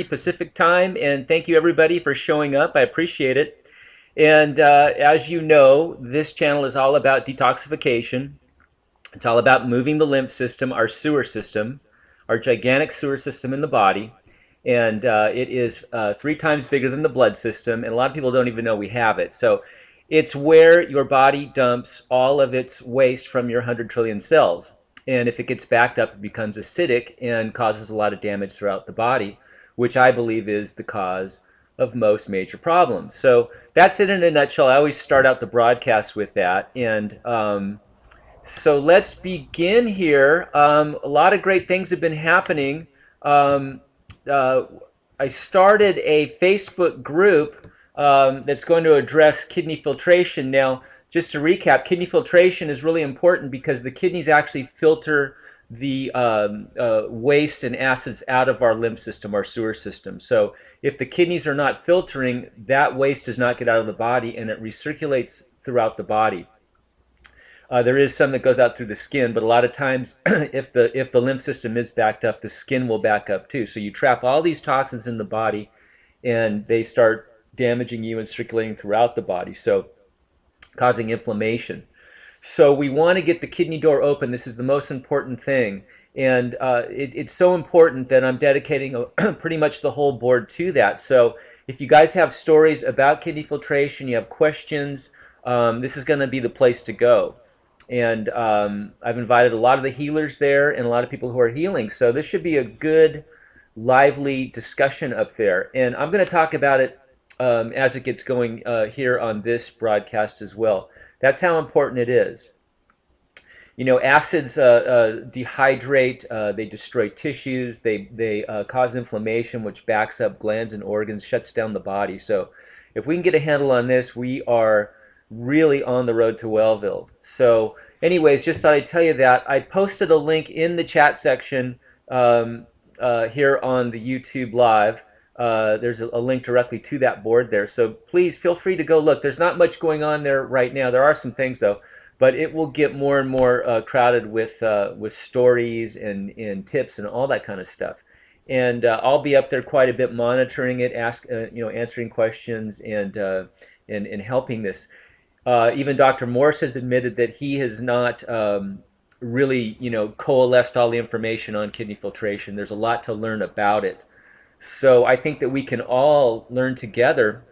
Pacific time, and thank you everybody for showing up. I appreciate it. And as you know, this channel is all about detoxification. It's all about moving the lymph system, our sewer system, our gigantic sewer system in the body. And it is 3 times bigger than the blood system, and a lot of people don't even know we have it. So it's where your body dumps all of its waste from your 100 trillion cells. And if it gets backed up, it becomes acidic and causes a lot of damage throughout the body, which I believe is the cause of most major problems. So that's it in a nutshell. I always start out the broadcast with that. And so let's begin here. A lot of great things have been happening. Um, uh, I started a Facebook group that's going to address kidney filtration. Now, just to recap, kidney filtration is really important because the kidneys actually filter the waste and acids out of our lymph system, our sewer system. So if the kidneys are not filtering, that waste does not get out of the body and it recirculates throughout the body. There is some that goes out through the skin, but a lot of times, if the lymph system is backed up, the skin will back up too. So you trap all these toxins in the body, and they start damaging you and circulating throughout the body, so causing inflammation. So we want to get the kidney door open. This is the most important thing, and it's so important that I'm dedicating pretty much the whole board to that. So if you guys have stories about kidney filtration, you have questions, this is going to be the place to go. And I've invited a lot of the healers there and a lot of people who are healing. So this should be a good, lively discussion up there. And I'm going to talk about it as it gets going here on this broadcast as well. That's how important it is. You know, acids dehydrate, they destroy tissues, they cause inflammation, which backs up glands and organs, shuts down the body. So if we can get a handle on this, we are really on the road to Wellville. So anyways, just thought I'd tell you that. I posted a link in the chat section here on the YouTube Live. There's a link directly to that board there. So please feel free to go look. There's not much going on there right now. There are some things though, but it will get more and more crowded with stories and tips and all that kind of stuff. And I'll be up there quite a bit monitoring it, answering questions and helping this. Even Dr. Morse has admitted that he has not really, coalesced all the information on kidney filtration. There's a lot to learn about it. So I think that we can all learn together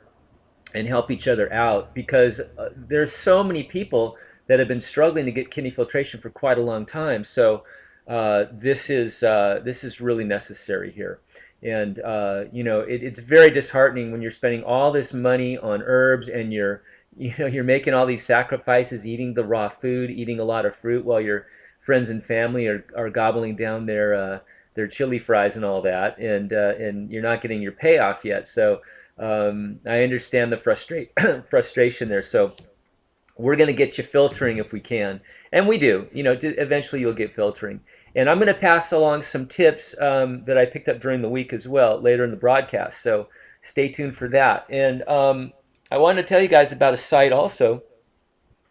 and help each other out because there's so many people that have been struggling to get kidney filtration for quite a long time. So this is really necessary here. And it's very disheartening when you're spending all this money on herbs and you're making all these sacrifices, eating the raw food, eating a lot of fruit while your friends and family are gobbling down their chili fries and all that, and you're not getting your payoff yet. So I understand the frustration there. So we're going to get you filtering if we can, and we do. Eventually you'll get filtering. And I'm going to pass along some tips that I picked up during the week as well later in the broadcast. So stay tuned for that. And I wanted to tell you guys about a site also.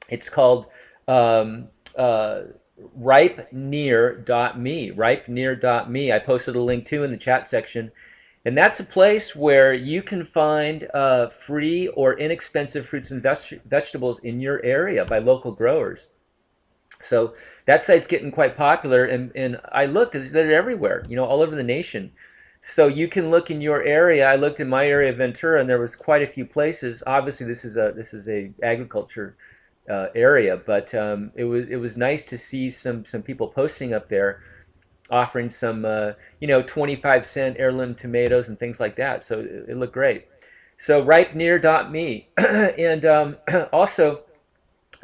It's called ripenear.me. Ripenear.me. I posted a link too in the chat section. And that's a place where you can find free or inexpensive fruits and vegetables in your area by local growers. So that site's getting quite popular, and I looked, they're everywhere, all over the nation. So you can look in your area. I looked in my area of Ventura, and there was quite a few places. Obviously, this is a agriculture area, but it was nice to see some people posting up there, offering some 25-cent heirloom tomatoes and things like that. So it looked great. So ripenear.me, and also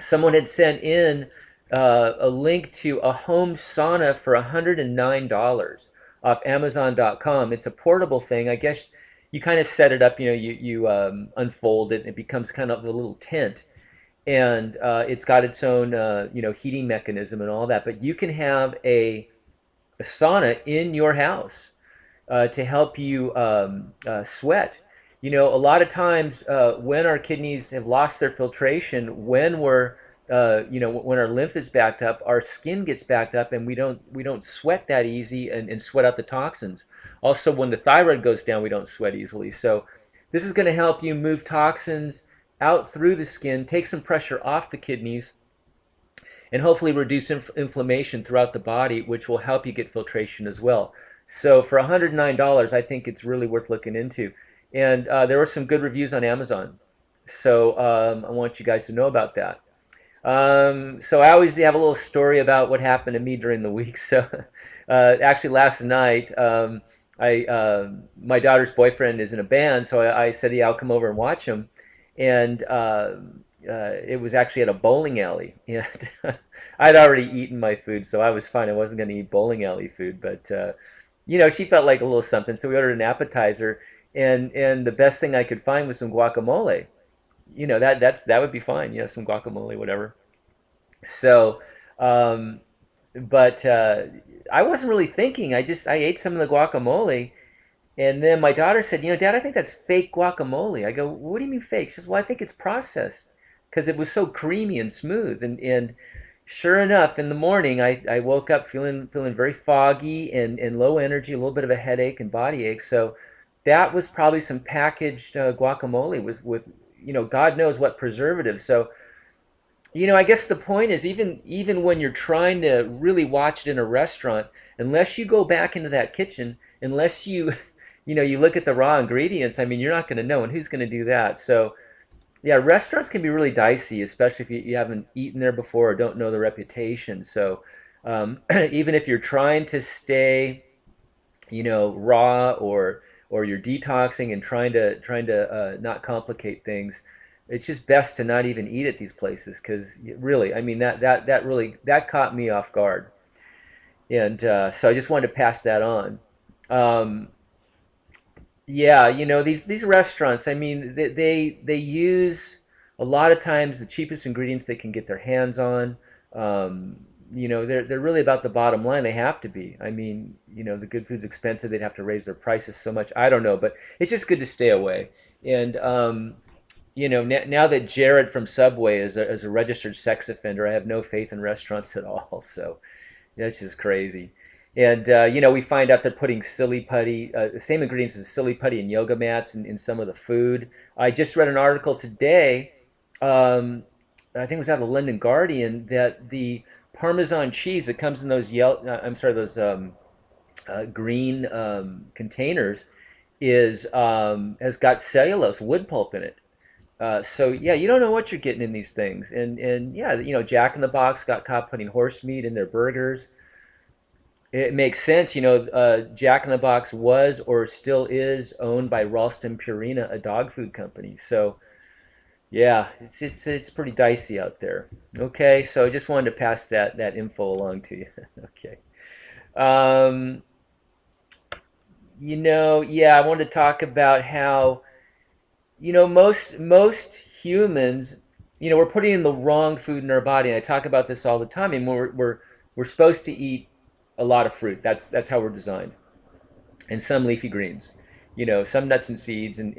someone had sent in a link to a home sauna for $109 off Amazon.com. It's a portable thing. I guess you kind of set it up, you unfold it, and it becomes kind of a little tent. And it's got its own, heating mechanism and all that. But you can have a sauna in your house to help you sweat. A lot of times when our kidneys have lost their filtration, when we're when our lymph is backed up, our skin gets backed up, and we don't sweat that easy and sweat out the toxins. Also, when the thyroid goes down, we don't sweat easily. So this is going to help you move toxins out through the skin, take some pressure off the kidneys, and hopefully reduce inflammation throughout the body, which will help you get filtration as well. So for $109, I think it's really worth looking into. And there were some good reviews on Amazon. So I want you guys to know about that. So I always have a little story about what happened to me during the week. So actually last night, my daughter's boyfriend is in a band, so I said, yeah, I'll come over and watch him. And it was actually at a bowling alley. And I'd already eaten my food, so I was fine. I wasn't going to eat bowling alley food, but she felt like a little something. So we ordered an appetizer, and the best thing I could find was some guacamole. That would be fine. Some guacamole, whatever. So, um, but I wasn't really thinking. I ate some of the guacamole, and then my daughter said, Dad, I think that's fake guacamole. I go, what do you mean fake? She says, well, I think it's processed because it was so creamy and smooth. And sure enough, in the morning, I woke up feeling very foggy and low energy, a little bit of a headache and body ache. So that was probably some packaged guacamole with God knows what preservatives. So I guess the point is, even when you're trying to really watch it in a restaurant, unless you go back into that kitchen, unless you you look at the raw ingredients, I mean, you're not going to know, and who's going to do that? So yeah, restaurants can be really dicey, especially if you haven't eaten there before or don't know the reputation. So even if you're trying to stay raw, or you're detoxing and trying to not complicate things, it's just best to not even eat at these places, because really, I mean, that really that caught me off guard. And so I just wanted to pass that on. um, yeah, these restaurants, I mean, they use a lot of times the cheapest ingredients they can get their hands on. Um, they're really about the bottom line. They have to be. I mean, the good food's expensive. They'd have to raise their prices so much. I don't know, but it's just good to stay away. And now that Jared from Subway is a registered sex offender, I have no faith in restaurants at all. So that's just crazy. And we find out they're putting silly putty, the same ingredients as silly putty and yoga mats in some of the food. I just read an article today, um, I think it was out of the London Guardian, that the Parmesan cheese that comes in those those green containers has got cellulose, wood pulp in it. So yeah, you don't know what you're getting in these things. And yeah, Jack in the Box got caught putting horse meat in their burgers. It makes sense. Jack in the Box was or still is owned by Ralston Purina, a dog food company. So yeah, it's pretty dicey out there. Okay, so I just wanted to pass that info along to you. Okay. Um, yeah, I wanted to talk about how most humans, we're putting in the wrong food in our body, and I talk about this all the time. And we're supposed to eat a lot of fruit. That's how we're designed, and some leafy greens, some nuts and seeds, and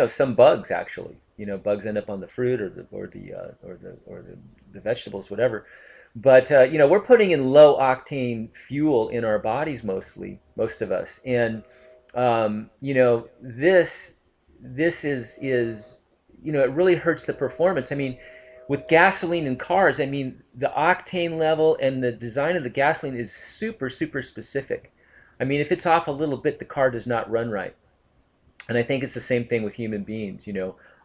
some bugs actually. Bugs end up on the fruit or the vegetables, whatever. But we're putting in low octane fuel in our bodies mostly, most of us, and this is it really hurts the performance. I mean, with gasoline in cars, I mean, the octane level and the design of the gasoline is super, super specific. I mean, if it's off a little bit, the car does not run right. And I think it's the same thing with human beings.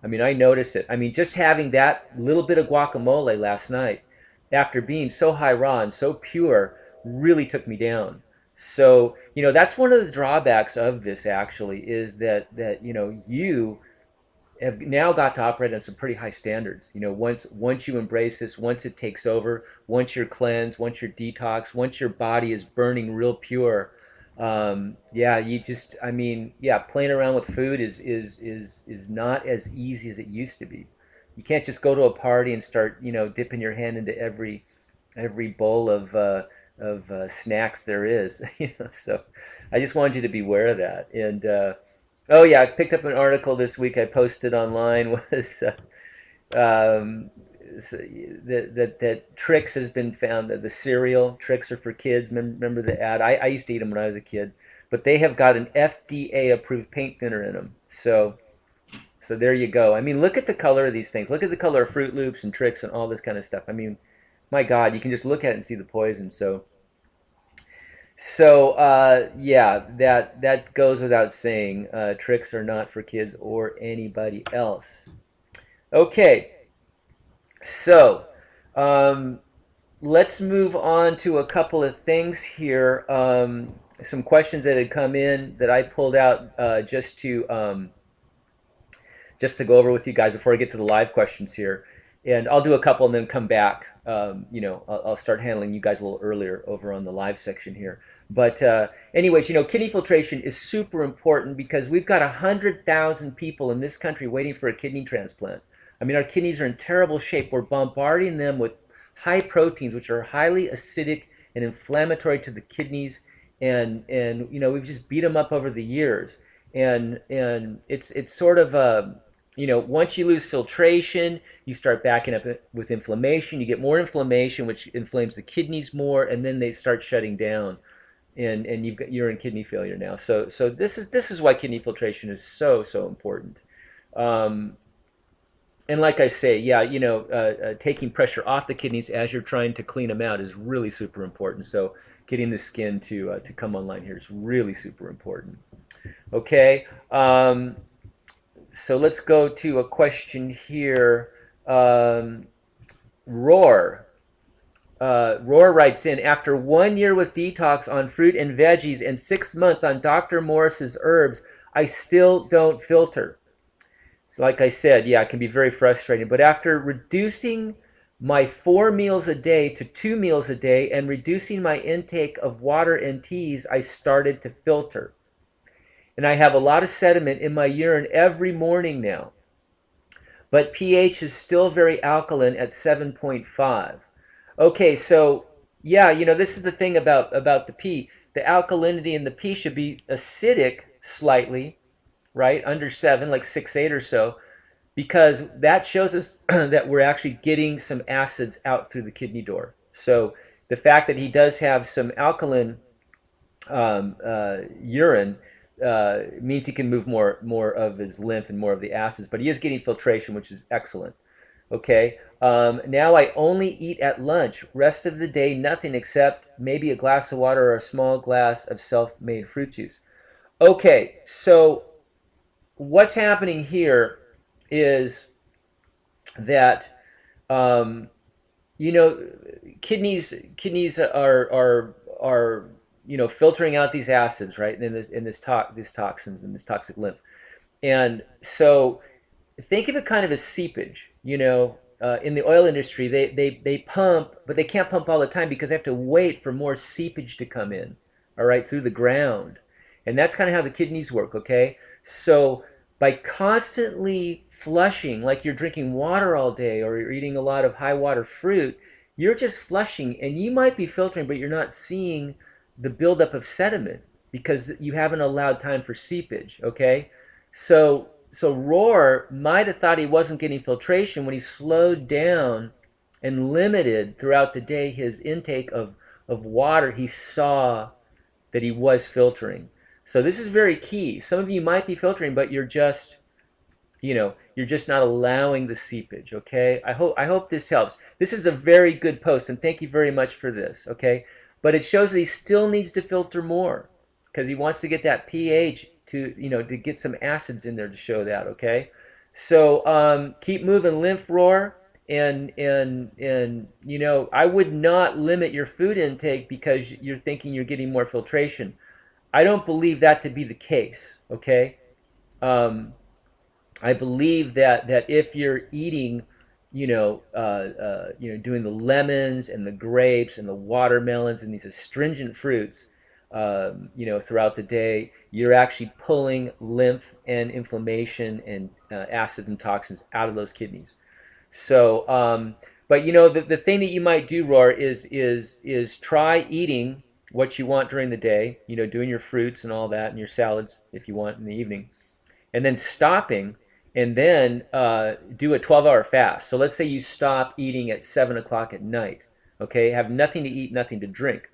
I mean, I notice it. I mean, just having that little bit of guacamole last night, after being so high raw and so pure, really took me down. So, that's one of the drawbacks of this actually, is that you have now got to operate on some pretty high standards. Once you embrace this, once it takes over, once you're cleansed, once you're detoxed, once your body is burning real pure, yeah, I mean, yeah, playing around with food is not as easy as it used to be. You can't just go to a party and start, dipping your hand into every bowl of snacks there is. So I just wanted you to be aware of that. And oh yeah, I picked up an article this week I posted online was um, that Trix has been found, that the cereal Trix are for kids. Remember the ad? I used to eat them when I was a kid, but they have got an FDA approved paint thinner in them. So there you go. I mean, look at the color of these things. Look at the color of Fruit Loops and Trix and all this kind of stuff. I mean, my God, you can just look at it and see the poison. So yeah, that goes without saying. Tricks are not for kids or anybody else. Okay, so um, let's move on to a couple of things here. Some questions that had come in that I pulled out just to go over with you guys before I get to the live questions here. And I'll do a couple and then come back. I'll start handling you guys a little earlier over on the live section here. But anyways, kidney filtration is super important because we've got 100,000 people in this country waiting for a kidney transplant. I mean, our kidneys are in terrible shape. We're bombarding them with high proteins, which are highly acidic and inflammatory to the kidneys. And we've just beat them up over the years. And it's sort of once you lose filtration, you start backing up with inflammation. You get more inflammation, which inflames the kidneys more, and then they start shutting down, and you're in kidney failure now. So this is why kidney filtration is so important. Um, and like I say, yeah, taking pressure off the kidneys as you're trying to clean them out is really super important. So getting the skin to come online here is really super important. Okay. So let's go to a question here. Um, Roar. Roar writes in, after 1 year with detox on fruit and veggies and 6 months on Dr. Morse's herbs, I still don't filter. So like I said, yeah, it can be very frustrating. But after reducing my 4 meals a day to 2 meals a day and reducing my intake of water and teas, I started to filter. And I have a lot of sediment in my urine every morning now. But pH is still very alkaline at 7.5. Okay, so yeah, this is the thing about the pee. The alkalinity in the pee should be acidic slightly, right? Under 7, like 6.8 or so, because that shows us that we're actually getting some acids out through the kidney door. So the fact that he does have some alkaline urine means he can move more of his lymph and more of the acids, but he is getting filtration, which is excellent. Okay, now I only eat at lunch. Rest of the day, nothing except maybe a glass of water or a small glass of self-made fruit juice. Okay, so what's happening here is that um, you know kidneys are filtering out these acids, right, in these toxins and this toxic lymph. And so think of it kind of as seepage. In the oil industry, they pump, but they can't pump all the time because they have to wait for more seepage to come in, all right, through the ground. And that's kind of how the kidneys work, okay? So by constantly flushing, like you're drinking water all day or you're eating a lot of high water fruit, you're just flushing, and you might be filtering, but you're not seeing the buildup of sediment because you haven't allowed time for seepage, okay? So Rohr might have thought he wasn't getting filtration when he slowed down and limited throughout the day his intake of water. He saw that he was filtering. So this is very key. Some of you might be filtering, but you're just not allowing the seepage, okay? I hope this helps. This is a very good post, and thank you very much for this, okay? But it shows that he still needs to filter more because he wants to get that pH to get some acids in there to show that, okay? So keep moving, lymph roar, and I would not limit your food intake because you're thinking you're getting more filtration. I don't believe that to be the case, okay? I believe that if you're eating, doing the lemons and the grapes and the watermelons and these astringent fruits, throughout the day, you're actually pulling lymph and inflammation and acids and toxins out of those kidneys. So, but the thing that you might do, Roar, is try eating what you want during the day. Doing your fruits and all that and your salads if you want in the evening, and then stopping and then do a 12-hour fast. So let's say you stop eating at 7 o'clock at night. Okay, have nothing to eat, nothing to drink.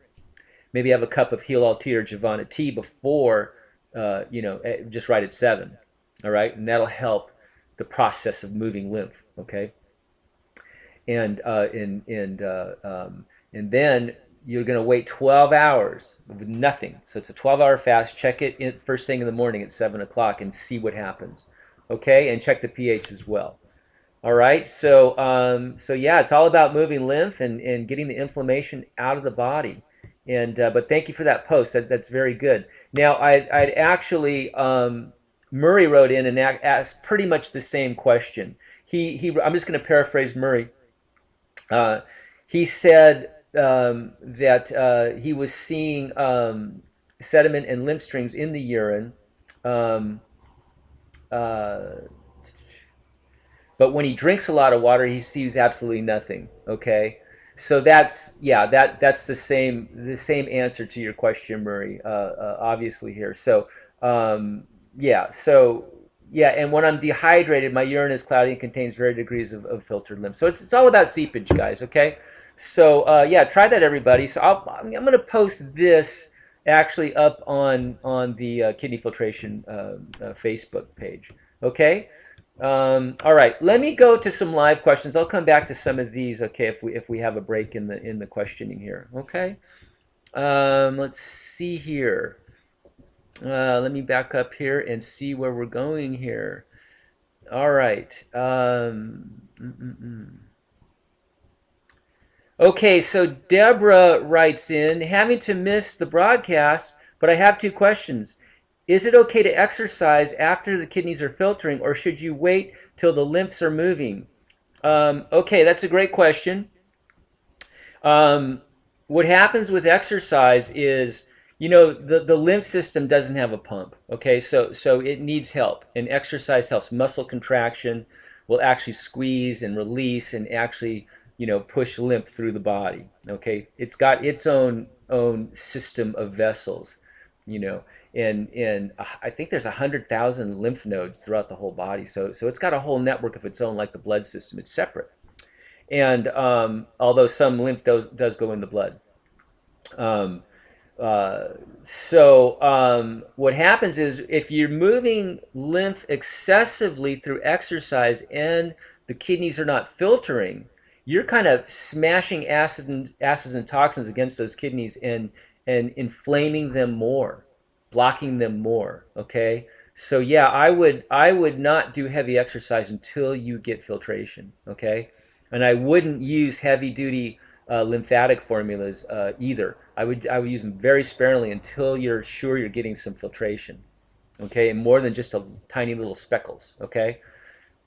Maybe have a cup of Heal All Tea or Javana tea before, just right at 7. All right, and that'll help the process of moving lymph. Okay, and then you're going to wait 12 hours with nothing. So it's a 12-hour fast. Check it first thing in the morning at 7 o'clock and see what happens. Okay, and check the pH as well. All right, so yeah, it's all about moving lymph and getting the inflammation out of the body. And but thank you for that post. That's very good. Now, I'd actually Murray wrote in and asked pretty much the same question. I'm just going to paraphrase Murray. He said that he was seeing sediment and lymph strings in the urine. Um, uh, but when he drinks a lot of water, he sees absolutely nothing. Okay, so that's the same answer to your question, Murray. Obviously here. Yeah, so yeah, and when I'm dehydrated, my urine is cloudy and contains varied degrees of filtered lymph. So it's all about seepage, guys. Okay, so yeah, try that, everybody. So I'm going to post this actually up on the kidney filtration Facebook page. Okay. All right, let me go to some live questions. I'll come back to some of these, okay, if we have a break in the questioning here. Okay. Let's see here. Let me back up here and see where we're going here. All right. Okay, so Deborah writes in, having to miss the broadcast, but I have 2 questions. Is it okay to exercise after the kidneys are filtering, or should you wait till the lymphs are moving? Okay, that's a great question. Um, what happens with exercise is, the lymph system doesn't have a pump. Okay, so it needs help, and exercise helps. Muscle contraction will actually squeeze and release and actually, push lymph through the body. Okay, it's got its own system of vessels, you know, and I think there's 100,000 lymph nodes throughout the whole body. So it's got a whole network of its own, like the blood system. It's separate. And although some lymph does go in the blood. Um, what happens is if you're moving lymph excessively through exercise and the kidneys are not filtering, you're kind of smashing acids and toxins against those kidneys and inflaming them more, blocking them more. Okay, so yeah, I would not do heavy exercise until you get filtration. Okay, and I wouldn't use heavy duty lymphatic formulas either. I would use them very sparingly until you're sure you're getting some filtration. Okay, and more than just a tiny little speckles. Okay.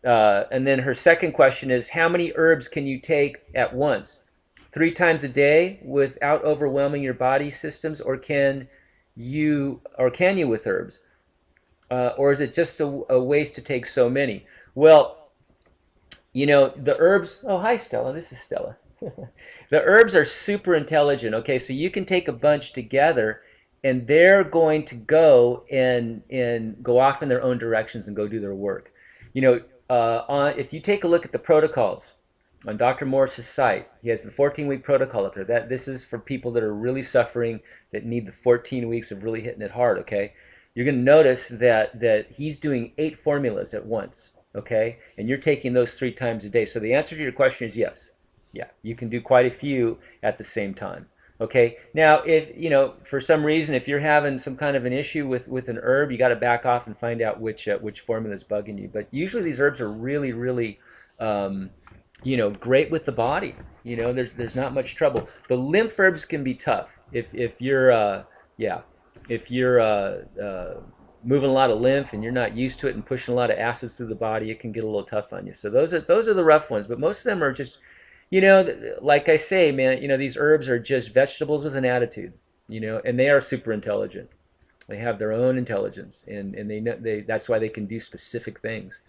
And then her second question is, how many herbs can you take at once? 3 times a day without overwhelming your body systems, or can you with herbs? Or is it just a waste to take so many? Well, the herbs. Oh, hi, Stella. This is Stella. The herbs are super intelligent. Okay, so you can take a bunch together, and they're going to go and go off in their own directions and go do their work. If you take a look at the protocols on Dr. Morse's site, he has the 14-week protocol up there. This is for people that are really suffering, that need the 14 weeks of really hitting it hard. Okay, you're going to notice that he's doing 8 formulas at once. Okay, and you're taking those 3 times a day. So the answer to your question is yes. Yeah, you can do quite a few at the same time. Okay, now if for some reason, if you're having some kind of an issue with an herb, you got to back off and find out which formula is bugging you. But usually these herbs are really, really great with the body. There's not much trouble. The lymph herbs can be tough if you're moving a lot of lymph and you're not used to it and pushing a lot of acids through the body. It can get a little tough on you. So those are the rough ones. But most of them are just, like I say, man, these herbs are just vegetables with an attitude, and they are super intelligent. They have their own intelligence, and they know that's why they can do specific things.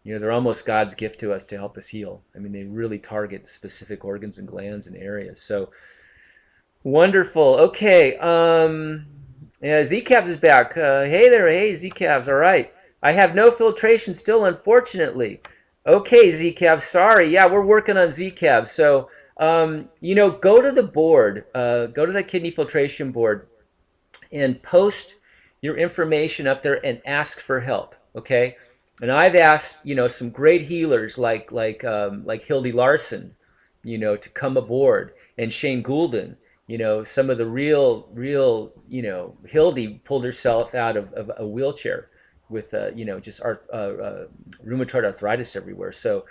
They're almost God's gift to us to help us heal. I mean, they really target specific organs and glands and areas. So wonderful. Okay. Yeah, Z-Cabs is back. Hey there. Hey, Z-Cabs. All right. I have no filtration still, unfortunately. Okay, ZCAV, sorry. Yeah, we're working on ZCAV. So, go to the board, go to the kidney filtration board, and post your information up there and ask for help. Okay, and I've asked some great healers like Hildy Larson, to come aboard, and Shane Goulden. Some of the Hildy pulled herself out of a wheelchair with just rheumatoid arthritis everywhere. So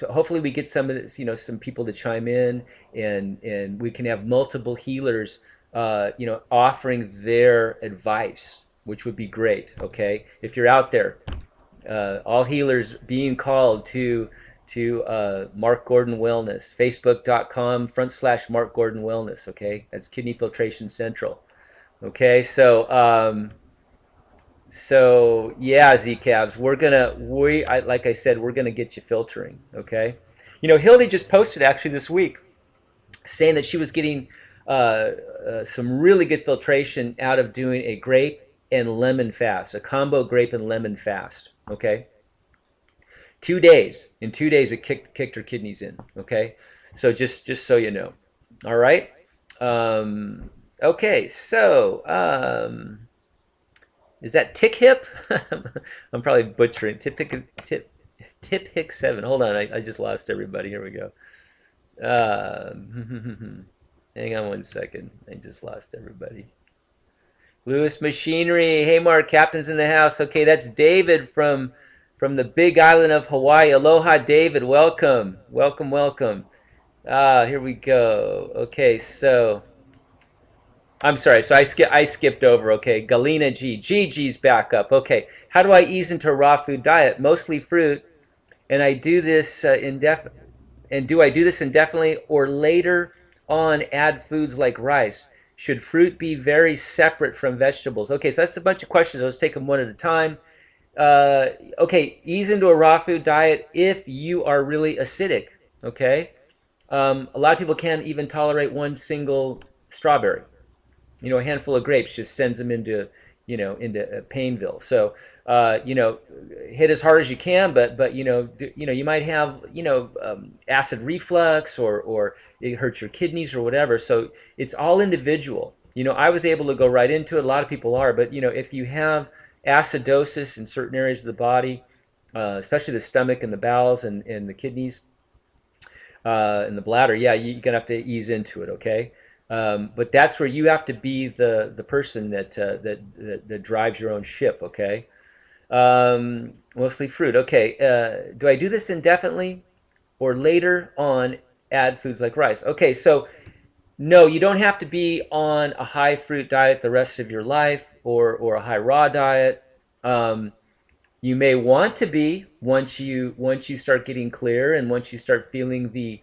hopefully we get some of this, some people to chime in, and we can have multiple healers, offering their advice, which would be great. Okay, if you're out there, all healers being called to Mark Gordon Wellness, Facebook.com/Mark Gordon Wellness. Okay, that's Kidney Filtration Central. Okay, so yeah, Z-Cabs, like I said, we're gonna get you filtering. Okay, Hildy just posted actually this week saying that she was getting some really good filtration out of doing a grape and lemon fast, a combo grape and lemon fast. Okay, 2 days. In 2 days, it kicked her kidneys in. Okay, so just so you know. All right. Okay, so is that Tick Hip? I'm probably butchering. Tip Hick 7. Hold on, I just lost everybody. Here we go. Hang on one second. I just lost everybody. Lewis Machinery. Hey, Mark, captain's in the house. Okay, that's David from the big island of Hawaii. Aloha, David. Welcome. Welcome, welcome. Here we go. Okay, so I'm sorry. So I skipped over. Okay, Galena G. Gigi's back up. Okay, how do I ease into a raw food diet? Mostly fruit, and I do this And do I do this indefinitely, or later on add foods like rice? Should fruit be very separate from vegetables? Okay, so that's a bunch of questions. Let's take them one at a time. Okay, ease into a raw food diet if you are really acidic. Okay, a lot of people can't even tolerate one single strawberry. A handful of grapes just sends them into Painville. So hit as hard as you can, but you might have acid reflux, or it hurts your kidneys or whatever. So it's all individual. I was able to go right into it. A lot of people are, but if you have acidosis in certain areas of the body, especially the stomach and the bowels and the kidneys, and the bladder, yeah, you're gonna have to ease into it. Okay. But that's where you have to be the person that drives your own ship. Okay. Mostly fruit. Okay. Do I do this indefinitely, or later on add foods like rice? Okay. So no, you don't have to be on a high fruit diet the rest of your life, or a high raw diet. Um, you may want to be, once you start getting clear, and once you start feeling the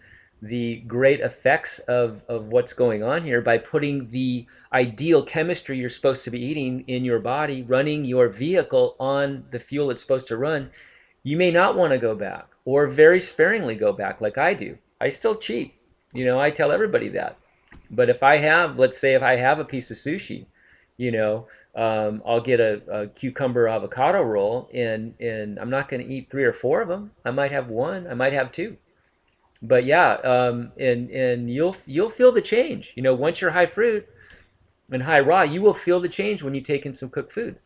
great effects of what's going on here, by putting the ideal chemistry you're supposed to be eating in your body, running your vehicle on the fuel it's supposed to run. You may not want to go back, or very sparingly go back, like I do. I still cheat. I tell everybody that. But let's say if I have a piece of sushi, I'll get a cucumber avocado roll, and I'm not going to eat three or four of them. I might have one. I might have two. But yeah, and you'll feel the change. Once you're high fruit and high raw, you will feel the change when you take in some cooked food.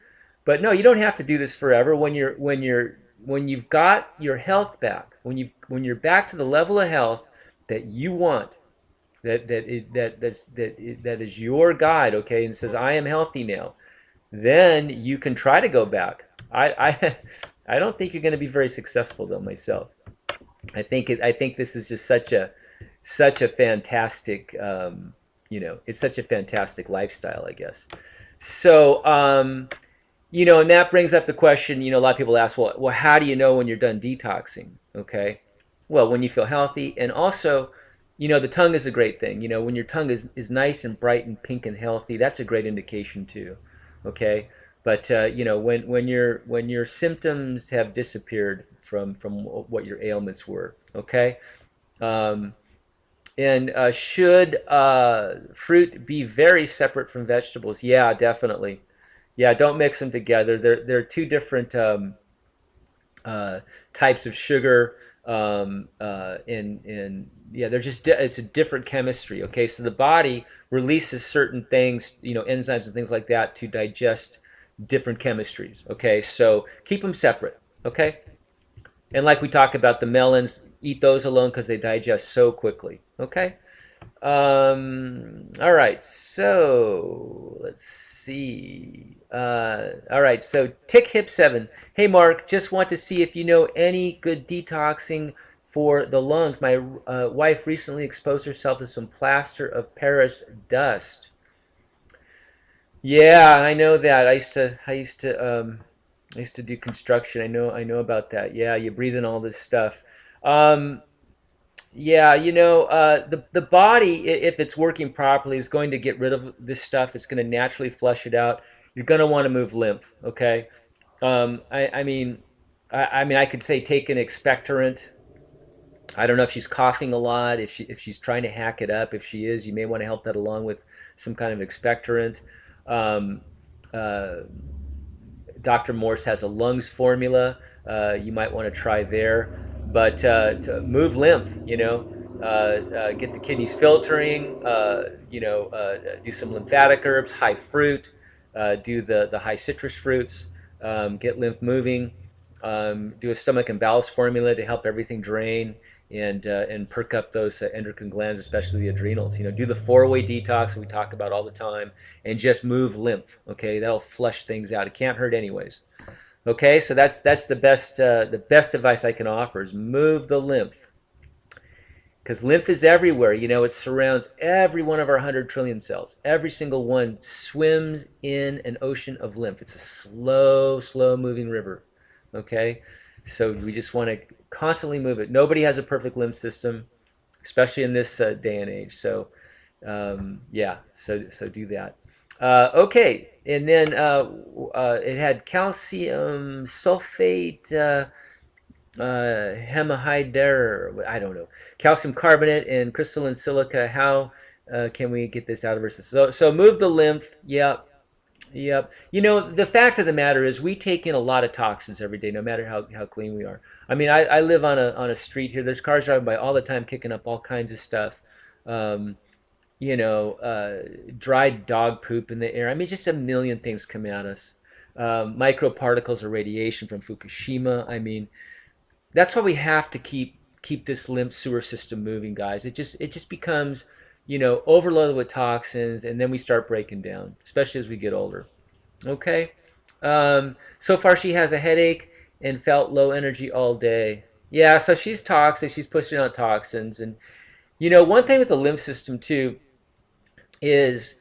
But no, you don't have to do this forever. When you've got your health back, when you're back to the level of health that you want, that is your guide, okay, and says, I am healthy now, then you can try to go back. I I don't think you're going to be very successful, though, myself. I think this is just such a fantastic, it's such a fantastic lifestyle, I guess. So, and that brings up the question. A lot of people ask, well, how do you know when you're done detoxing? Okay, well, when you feel healthy, and also, the tongue is a great thing. When your tongue is nice and bright and pink and healthy, that's a great indication too. Okay, but when your symptoms have disappeared from what your ailments were. Okay, um, And should fruit be very separate from vegetables? Yeah, definitely. Yeah, don't mix them together. They're two different uh, types of sugar, and yeah, they're just it's a different chemistry. Okay, so the body releases certain things, enzymes and things like that to digest different chemistries. Okay, so keep them separate. Okay, and like we talked about the melons, eat those alone because they digest so quickly. Okay. All right, so let's see. All right, so Tick Hip 7. Hey, Mark, just want to see if you know any good detoxing for the lungs. My wife recently exposed herself to some plaster of Paris dust. Yeah, I know that. I used to do construction. I know about that. Yeah, you breathe in all this stuff. Um, Yeah, the body, if it's working properly, is going to get rid of this stuff. It's going to naturally flush it out. You're going to want to move lymph. Okay. I mean, I could say take an expectorant. I don't know if she's coughing a lot, if she's trying to hack it up. If she is, you may want to help that along with some kind of expectorant. Um, uh, Dr. Morse has a lungs formula. You might want to try there. But to move lymph, get the kidneys filtering, do some lymphatic herbs, high fruit, do the high citrus fruits, get lymph moving, do a stomach and bowels formula to help everything drain and perk up those endocrine glands, especially the adrenals. Do the four-way detox that we talk about all the time, and just move lymph. Okay, that'll flush things out. It can't hurt anyways. Okay, so that's the best advice I can offer is move the lymph, because lymph is everywhere. It surrounds every one of our 100 trillion cells. Every single one swims in an ocean of lymph. It's a slow moving river. Okay, so we just want to constantly move it. Nobody has a perfect lymph system, especially in this day and age. So yeah, so do that. Okay, and then it had calcium sulfate, hemihydrer, I don't know, calcium carbonate and crystalline silica. How can we get this out of our system? So move the lymph. Yep. Yep. The fact of the matter is we take in a lot of toxins every day, no matter how clean we are. I mean, I live on a street here. There's cars driving by all the time kicking up all kinds of stuff. Um, dried dog poop in the air. I mean, just a million things come at us. Microparticles of radiation from Fukushima. I mean, that's why we have to keep this lymph sewer system moving, guys. It just becomes, overloaded with toxins, and then we start breaking down, especially as we get older. Okay. So far, she has a headache and felt low energy all day. Yeah, so she's toxic. She's pushing out toxins, and one thing with the lymph system too is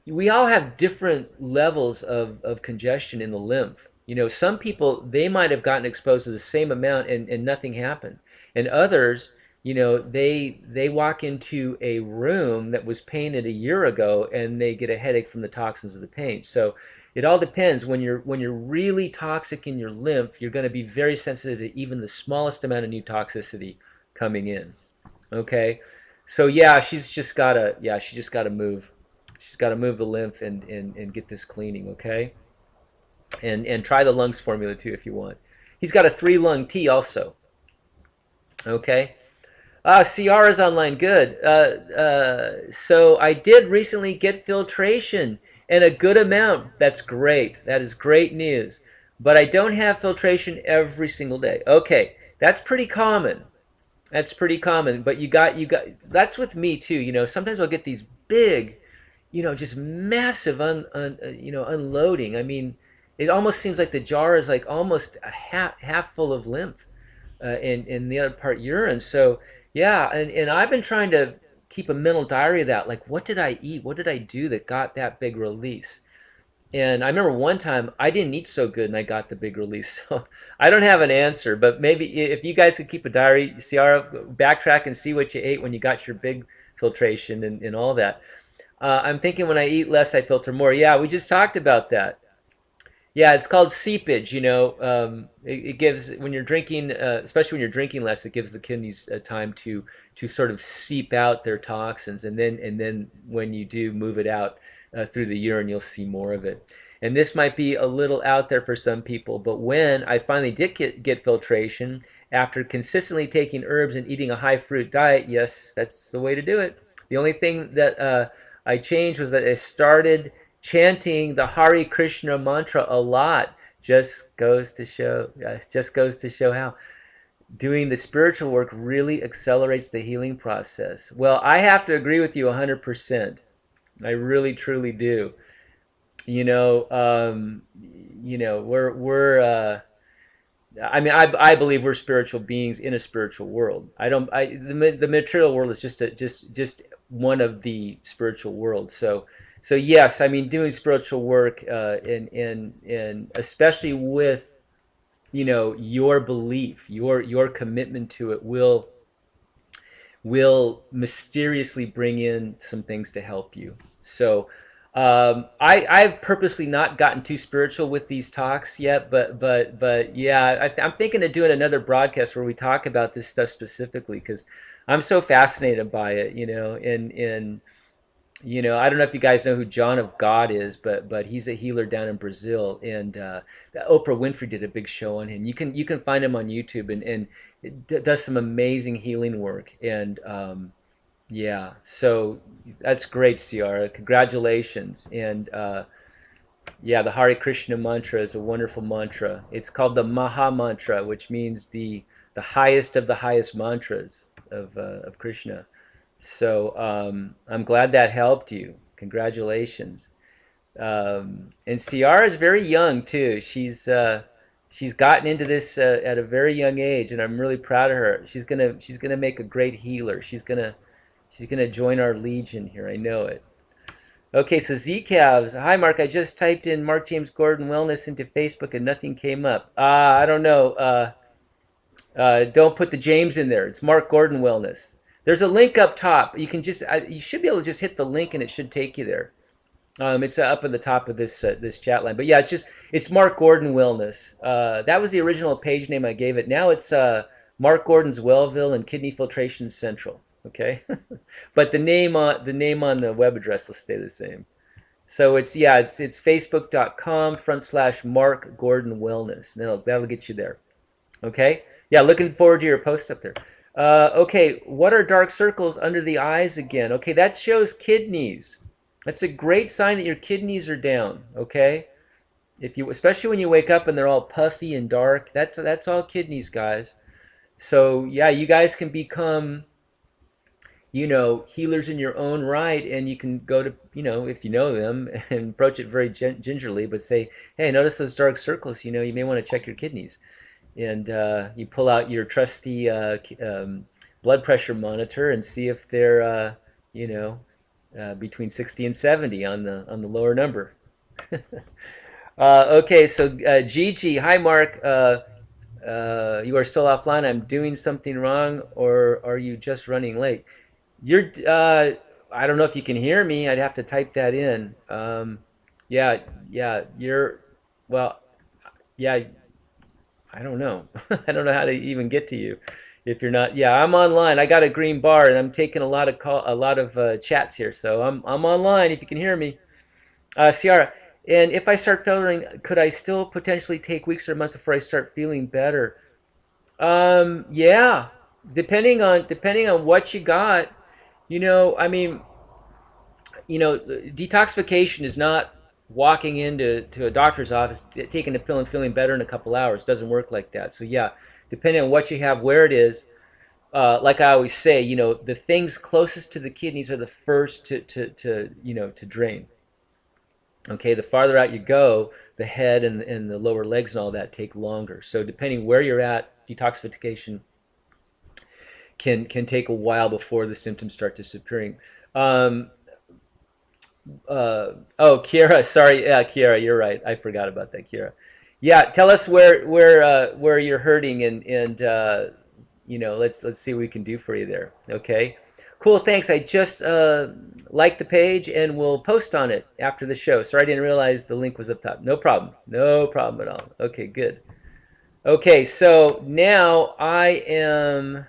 we all have different levels of congestion in the lymph. Some people, they might have gotten exposed to the same amount and nothing happened. And others, they walk into a room that was painted a year ago and they get a headache from the toxins of the paint. So it all depends. When you're really toxic in your lymph, you're going to be very sensitive to even the smallest amount of new toxicity coming in. Okay? So yeah, she just gotta move. She's got to move the lymph and get this cleaning, okay? And try the lungs formula too if you want. He's got a 3-lung tea also, okay? Ciara's online, good. So I did recently get filtration and a good amount. That's great. That is great news. But I don't have filtration every single day. Okay, that's pretty common. That's pretty common. But you got. That's with me too. Sometimes I'll get these big just massive unloading. I mean, it almost seems like the jar is like almost a half full of lymph, and the other part urine. So yeah, and I've been trying to keep a mental diary of that. Like, what did I eat? What did I do that got that big release? And I remember one time I didn't eat so good and I got the big release. So I don't have an answer, but maybe if you guys could keep a diary, Ciara, backtrack and see what you ate when you got your big filtration and all that. I'm thinking when I eat less, I filter more. Yeah, we just talked about that. Yeah, it's called seepage. It gives when you're drinking, especially when you're drinking less, it gives the kidneys time to sort of seep out their toxins, and then when you do move it out through the urine, you'll see more of it. And this might be a little out there for some people, but when I finally did get filtration after consistently taking herbs and eating a high fruit diet, yes, that's the way to do it. The only thing that I changed was that I started chanting the Hare Krishna mantra a lot. Just goes to show how doing the spiritual work really accelerates the healing process. Well, I have to agree with you 100%. I really truly do. You know, we're I mean, I believe we're spiritual beings in a spiritual world. I don't. The material world is just one of the spiritual worlds. So yes, I mean, doing spiritual work, and especially with your belief, your commitment to it will mysteriously bring in some things to help you. So I've purposely not gotten too spiritual with these talks yet, but yeah, I'm thinking of doing another broadcast where we talk about this stuff specifically because I'm so fascinated by it, and I don't know if you guys know who John of God is, but he's a healer down in Brazil, and Oprah Winfrey did a big show on him. You can find him on YouTube, and it does some amazing healing work. And yeah, so that's great, Ciara. Congratulations. And yeah, the Hare Krishna mantra is a wonderful mantra. It's called the Maha Mantra, which means the highest of the highest mantras of Krishna. So I'm glad that helped you. Congratulations. And Ciara is very young too. She's gotten into this at a very young age, and I'm really proud of her. She's gonna make a great healer. She's gonna join our legion here. I know it. Okay, so Zcavs. Hi, Mark. I just typed in Mark James Gordon Wellness into Facebook and nothing came up. I don't know. Don't put the James in there. It's Mark Gordon Wellness. There's a link up top. You should be able to just hit the link and it should take you there. It's up at the top of this chat line. But yeah, it's Mark Gordon Wellness. That was the original page name I gave it. Now it's Mark Gordon's Wellville and Kidney Filtration Central. Okay, but the name on the web address will stay the same. So it's facebook.com/Mark Gordon Wellness. That'll get you there. Okay. Yeah, looking forward to your post up there. Okay, what are dark circles under the eyes again? Okay, that shows kidneys. That's a great sign that your kidneys are down. Okay, especially when you wake up and they're all puffy and dark, that's all kidneys, guys. So yeah, you guys can become healers in your own right, and you can go to if you know them and approach it very gingerly, but say, hey, notice those dark circles. You may want to check your kidneys, and you pull out your trusty blood pressure monitor and see if they're between 60 and 70 on the lower number. Okay, so Gigi, hi Mark. You are still offline. I'm doing something wrong, or are you just running late? I don't know if you can hear me. I'd have to type that in. Yeah, yeah, well, yeah, I don't know. I don't know how to even get to you if you're not. Yeah, I'm online. I got a green bar and I'm taking a lot of chats here. So I'm online if you can hear me. Ciara, and if I start filtering, could I still potentially take weeks or months before I start feeling better? Yeah, depending on what you got. I mean, detoxification is not walking into a doctor's office, taking a pill and feeling better in a couple hours. It doesn't work like that. So yeah, depending on what you have, where it is, like I always say, the things closest to the kidneys are the first to drain. Okay, the farther out you go, the head and the lower legs and all that take longer. So depending where you're at, detoxification can take a while before the symptoms start disappearing. Um, oh, Kiera, sorry, yeah, Kiera, you're right. I forgot about that, Kiera. Yeah, tell us where you're hurting, and let's see what we can do for you there. Okay. Cool, thanks. I just liked the page and will post on it after the show. Sorry, I didn't realize the link was up top. No problem. No problem at all. Okay, good. Okay, so now I am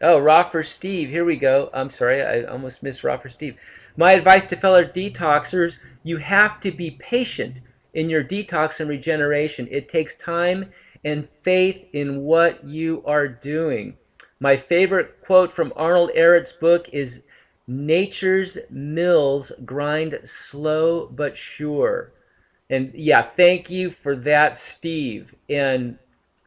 oh, Raw for Steve. Here we go. I'm sorry, I almost missed Raw for Steve. My advice to fellow detoxers, you have to be patient in your detox and regeneration. It takes time and faith in what you are doing. My favorite quote from Arnold Ehret's book is nature's mills grind slow but sure. And yeah, thank you for that, Steve. And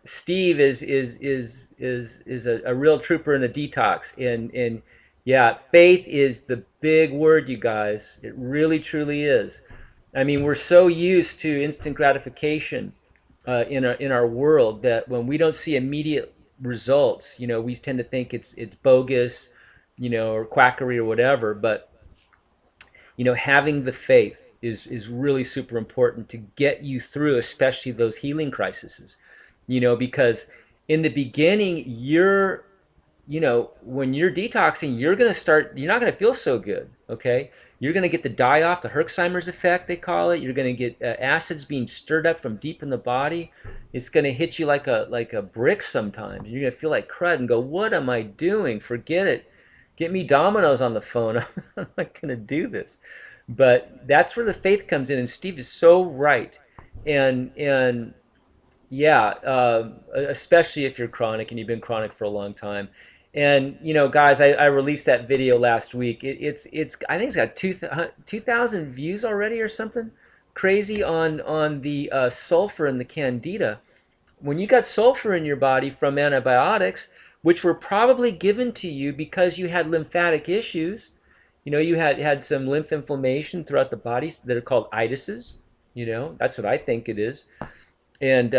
Steve is a real trooper in a detox. And yeah, faith is the big word, you guys. It really truly is. I mean, we're so used to instant gratification in our world that when we don't see immediate results, we tend to think it's bogus, or quackery or whatever. But having the faith is really super important to get you through, especially those healing crises. Because in the beginning, when you're detoxing, you're not going to feel so good, okay? You're going to get the die off, the Herxheimer's effect, they call it. You're going to get acids being stirred up from deep in the body. It's going to hit you like a brick sometimes. You're going to feel like crud and go, what am I doing? Forget it. Get me Domino's on the phone. I'm not going to do this. But that's where the faith comes in, and Steve is so right. And yeah, especially if you're chronic and you've been chronic for a long time. And guys, I released that video last week. It's I think it's got 2,000 views already or something crazy on the sulfur in the candida. When you got sulfur in your body from antibiotics, which were probably given to you because you had lymphatic issues, you had some lymph inflammation throughout the body that are called itises. That's what I think it is. And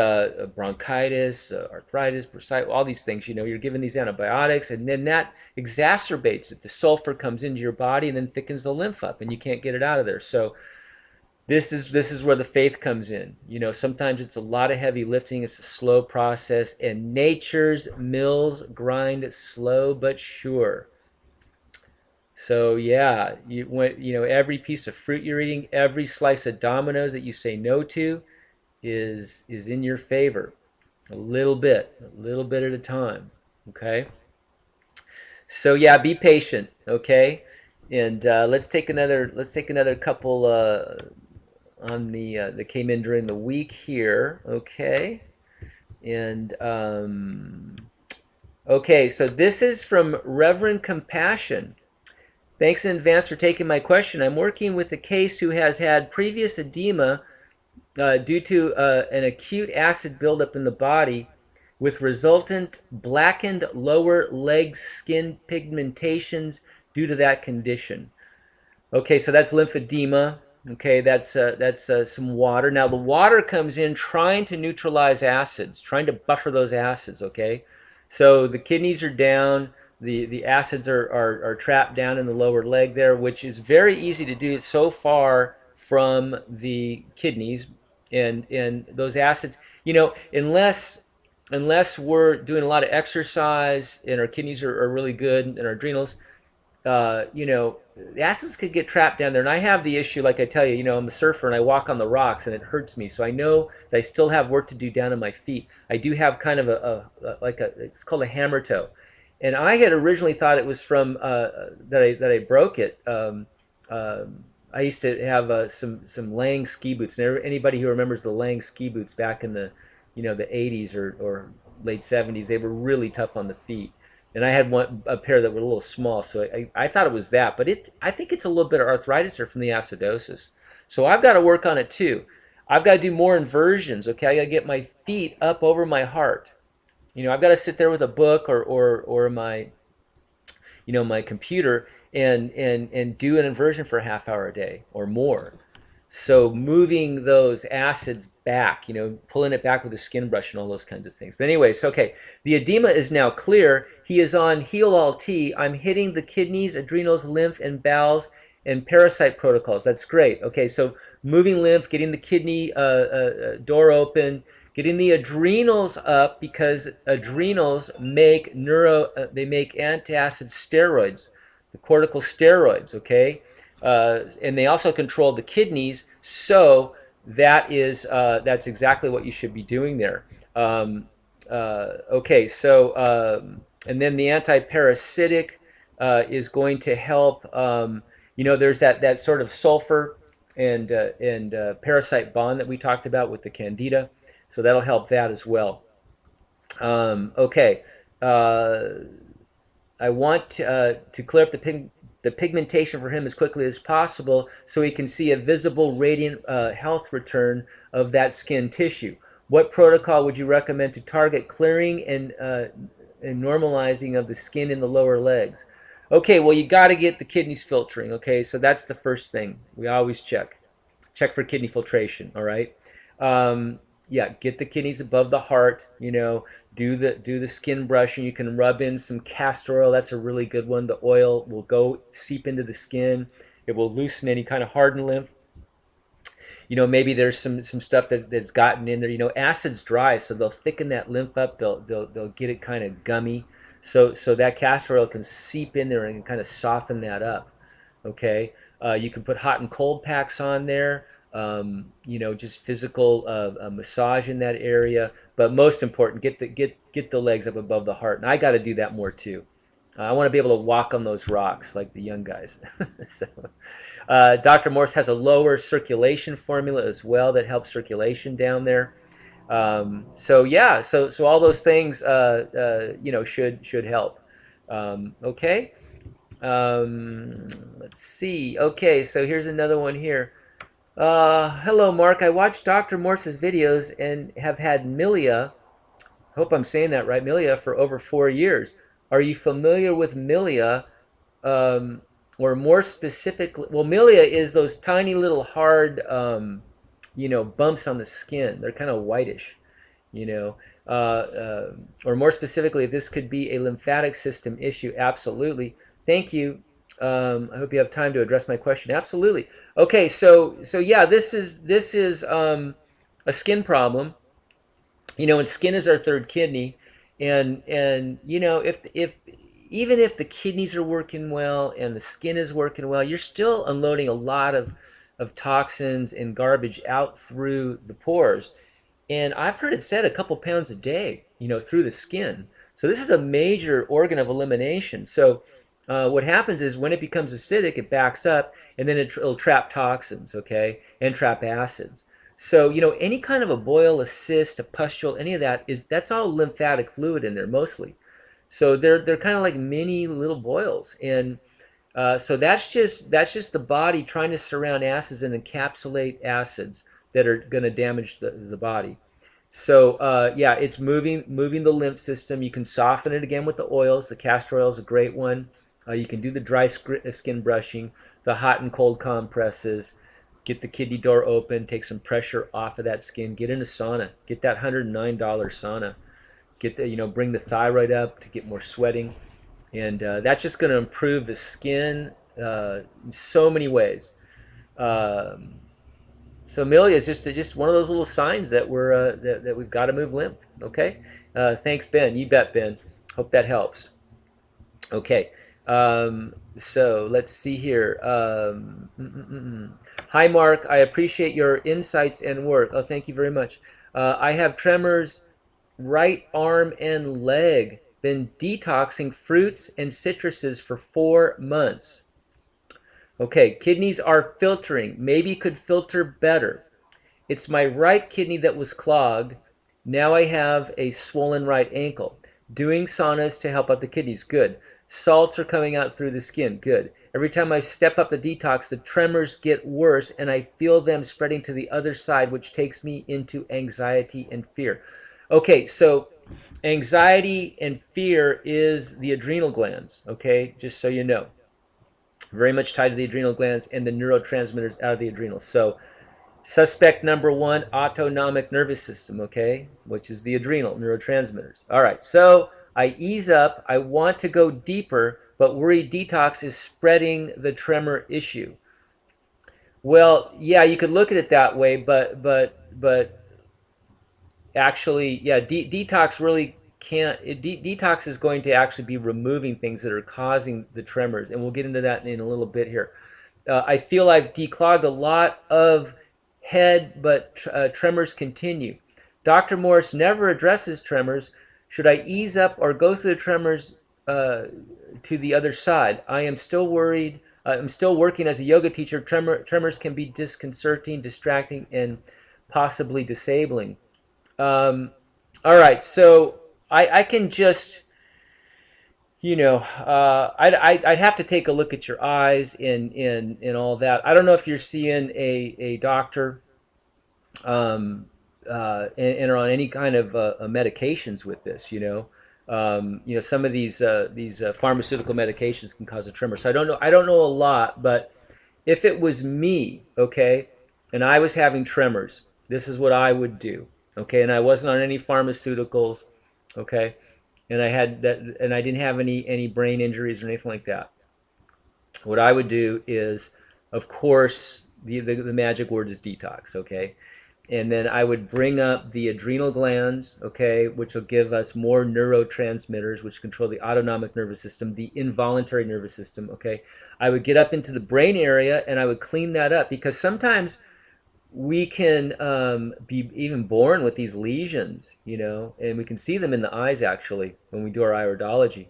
bronchitis, arthritis, bursitis, all these things. You're given these antibiotics, and then that exacerbates it. The sulfur comes into your body and then thickens the lymph up, and you can't get it out of there. So this is where the faith comes in. Sometimes it's a lot of heavy lifting. It's a slow process, and nature's mills grind slow but sure. So yeah, every piece of fruit you're eating, every slice of Domino's that you say no to, is in your favor. A little bit at a time. Okay. So yeah, be patient. Okay, and let's take another couple on the that came in during the week here. Okay, and okay, so this is from Reverend Compassion. Thanks in advance for taking my question. I'm working with a case who has had previous edema due to an acute acid buildup in the body with resultant blackened lower leg skin pigmentations due to that condition. Okay, so that's lymphedema. Okay, that's some water. Now the water comes in trying to neutralize acids, trying to buffer those acids. Okay, so the kidneys are down. The acids are trapped down in the lower leg there, which is very easy to do so far from the kidneys, and those acids, unless we're doing a lot of exercise and our kidneys are really good and our adrenals, the acids could get trapped down there. And I have the issue, like I tell you, I'm a surfer and I walk on the rocks and it hurts me. So I know that I still have work to do down in my feet. I do have kind of it's called a hammer toe. And I had originally thought it was from that I broke it. I used to have some Lang ski boots. And anybody who remembers the Lang ski boots back in the the 80s or late 70s, they were really tough on the feet. And I had a pair that were a little small, so I thought it was that. But I think it's a little bit of arthritis or from the acidosis. So I've got to work on it too. I've got to do more inversions. Okay, I got to get my feet up over my heart. I've got to sit there with a book or my my computer and do an inversion for a half hour a day or more. So moving those acids back, pulling it back with a skin brush and all those kinds of things. But anyways, okay, the edema is now clear. He is on Heal All T. I'm hitting the kidneys, adrenals, lymph, and bowels and parasite protocols. That's great. Okay, so moving lymph, getting the kidney door open, getting the adrenals up, because adrenals make they make antacid steroids, the corticosteroids, okay? And they also control the kidneys, so that's exactly what you should be doing there. Okay, so and then the anti-parasitic is going to help. There's that sort of sulfur and parasite bond that we talked about with the candida, so that'll help that as well. Okay, uh, I want to clear up the pigmentation for him as quickly as possible so he can see a visible, radiant health return of that skin tissue. What protocol would you recommend to target clearing and normalizing of the skin in the lower legs? Okay, well, you got to get the kidneys filtering. Okay, so that's the first thing we always check. Check for kidney filtration. All right. Um, yeah, get the kidneys above the heart. Do the skin brushing. You can rub in some castor oil. That's a really good one. The oil will go seep into the skin. It will loosen any kind of hardened lymph. Maybe there's some stuff that's gotten in there. Acid's dry, so they'll thicken that lymph up. They'll get it kind of gummy, so that castor oil can seep in there and kind of soften that up. Okay, you can put hot and cold packs on there. Just physical massage in that area. But most important, get the legs up above the heart. And I got to do that more too. I want to be able to walk on those rocks like the young guys. So, Dr. Morse has a lower circulation formula as well that helps circulation down there. So yeah, so all those things, should help. Okay. Let's see. Okay, so here's another one here. Hello, Mark. I watched Dr. Morse's videos and have had milia. Hope I'm saying that right, milia, for over 4 years. Are you familiar with milia? Um, or more specifically, well, milia is those tiny little hard, bumps on the skin. They're kind of whitish, you know. Or more specifically, if this could be a lymphatic system issue, absolutely. Thank you. I hope you have time to address my question. Absolutely. Okay, so yeah, this is a skin problem. And skin is our third kidney, and if even if the kidneys are working well and the skin is working well, you're still unloading a lot of toxins and garbage out through the pores. And I've heard it said a couple pounds a day, through the skin. So this is a major organ of elimination. So what happens is when it becomes acidic, it backs up, and then it'll trap toxins, okay, and trap acids. So any kind of a boil, a cyst, a pustule, any of that's all lymphatic fluid in there mostly. So they're kind of like mini little boils, and so that's just the body trying to surround acids and encapsulate acids that are going to damage the body. So yeah, it's moving the lymph system. You can soften it again with the oils. The castor oil is a great one. You can do the dry skin brushing, the hot and cold compresses. Get the kidney door open, take some pressure off of that skin. Get in a sauna. Get that $109 sauna. Bring the thyroid up to get more sweating, and that's just going to improve the skin in so many ways. Um, so milia is just one of those little signs that we've got to move lymph. Okay. Thanks, Ben. You bet, Ben. Hope that helps. Okay. So let's see here. Hi, Mark. I appreciate your insights and work. Oh, thank you very much. I have tremors, right arm and leg. Been detoxing fruits and citruses for 4 months. Okay, kidneys are filtering. Maybe could filter better. It's my right kidney that was clogged. Now I have a swollen right ankle. Doing saunas to help out the kidneys. Good. Salts are coming out through the skin. Good. Every time I step up the detox, the tremors get worse and I feel them spreading to the other side, which takes me into anxiety and fear. Okay, so anxiety and fear is the adrenal glands, okay? Just so you know. Very much tied to the adrenal glands and the neurotransmitters out of the adrenals. So suspect number one, autonomic nervous system, okay, which is the adrenal neurotransmitters. All right, so I ease up. I want to go deeper, but worry detox is spreading the tremor issue. Well, yeah, you could look at it that way, but actually, yeah, detox really can't. Detox is going to actually be removing things that are causing the tremors, and we'll get into that in a little bit here. I feel I've declogged a lot of head, but tremors continue. Dr. Morse never addresses tremors. Should I ease up or go through the tremors uh, to the other side? I am still worried. I'm still working as a yoga teacher. Tremors can be disconcerting, distracting, and possibly disabling. Um, all right, so I can just, I'd have to take a look at your eyes and all that. I don't know if you're seeing a doctor and are on any kind of medications with this. Some of these pharmaceutical medications can cause a tremor. So I don't know. I don't know a lot, but if it was me, okay, and I was having tremors, this is what I would do, okay, and I wasn't on any pharmaceuticals, okay, and I had that, and I didn't have any brain injuries or anything like that. What I would do is, of course, the magic word is detox, okay, and then I would bring up the adrenal glands, okay, which will give us more neurotransmitters, which control the autonomic nervous system, the involuntary nervous system, okay. I would get up into the brain area and I would clean that up, because sometimes we can be even born with these lesions, and we can see them in the eyes actually when we do our iridology.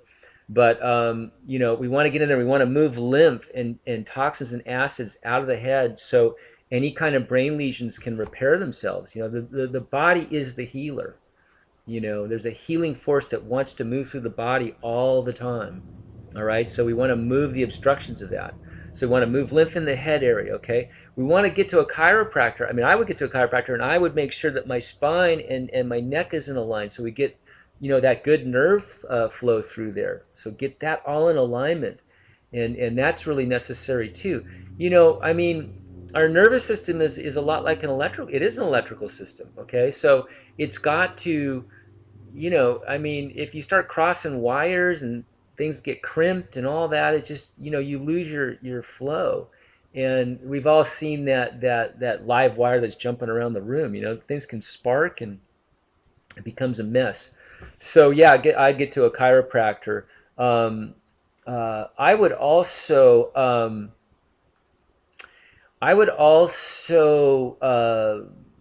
But we want to get in there. We want to move lymph and toxins and acids out of the head, so any kind of brain lesions can repair themselves. The body is the healer. There's a healing force that wants to move through the body all the time. All right, so we want to move the obstructions of that. So we want to move lymph in the head area, okay? We want to get to a chiropractor. I mean, I would get to a chiropractor and I would make sure that my spine and my neck is in a line, so we get, that good nerve flow through there. So get that all in alignment. And that's really necessary too. I mean, our nervous system is a lot like it is an electrical system, okay? So it's got to, I mean, if you start crossing wires and things get crimped and all that, it just, you lose your flow. And we've all seen that live wire that's jumping around the room. Things can spark and it becomes a mess. So yeah, I get to a chiropractor. I would also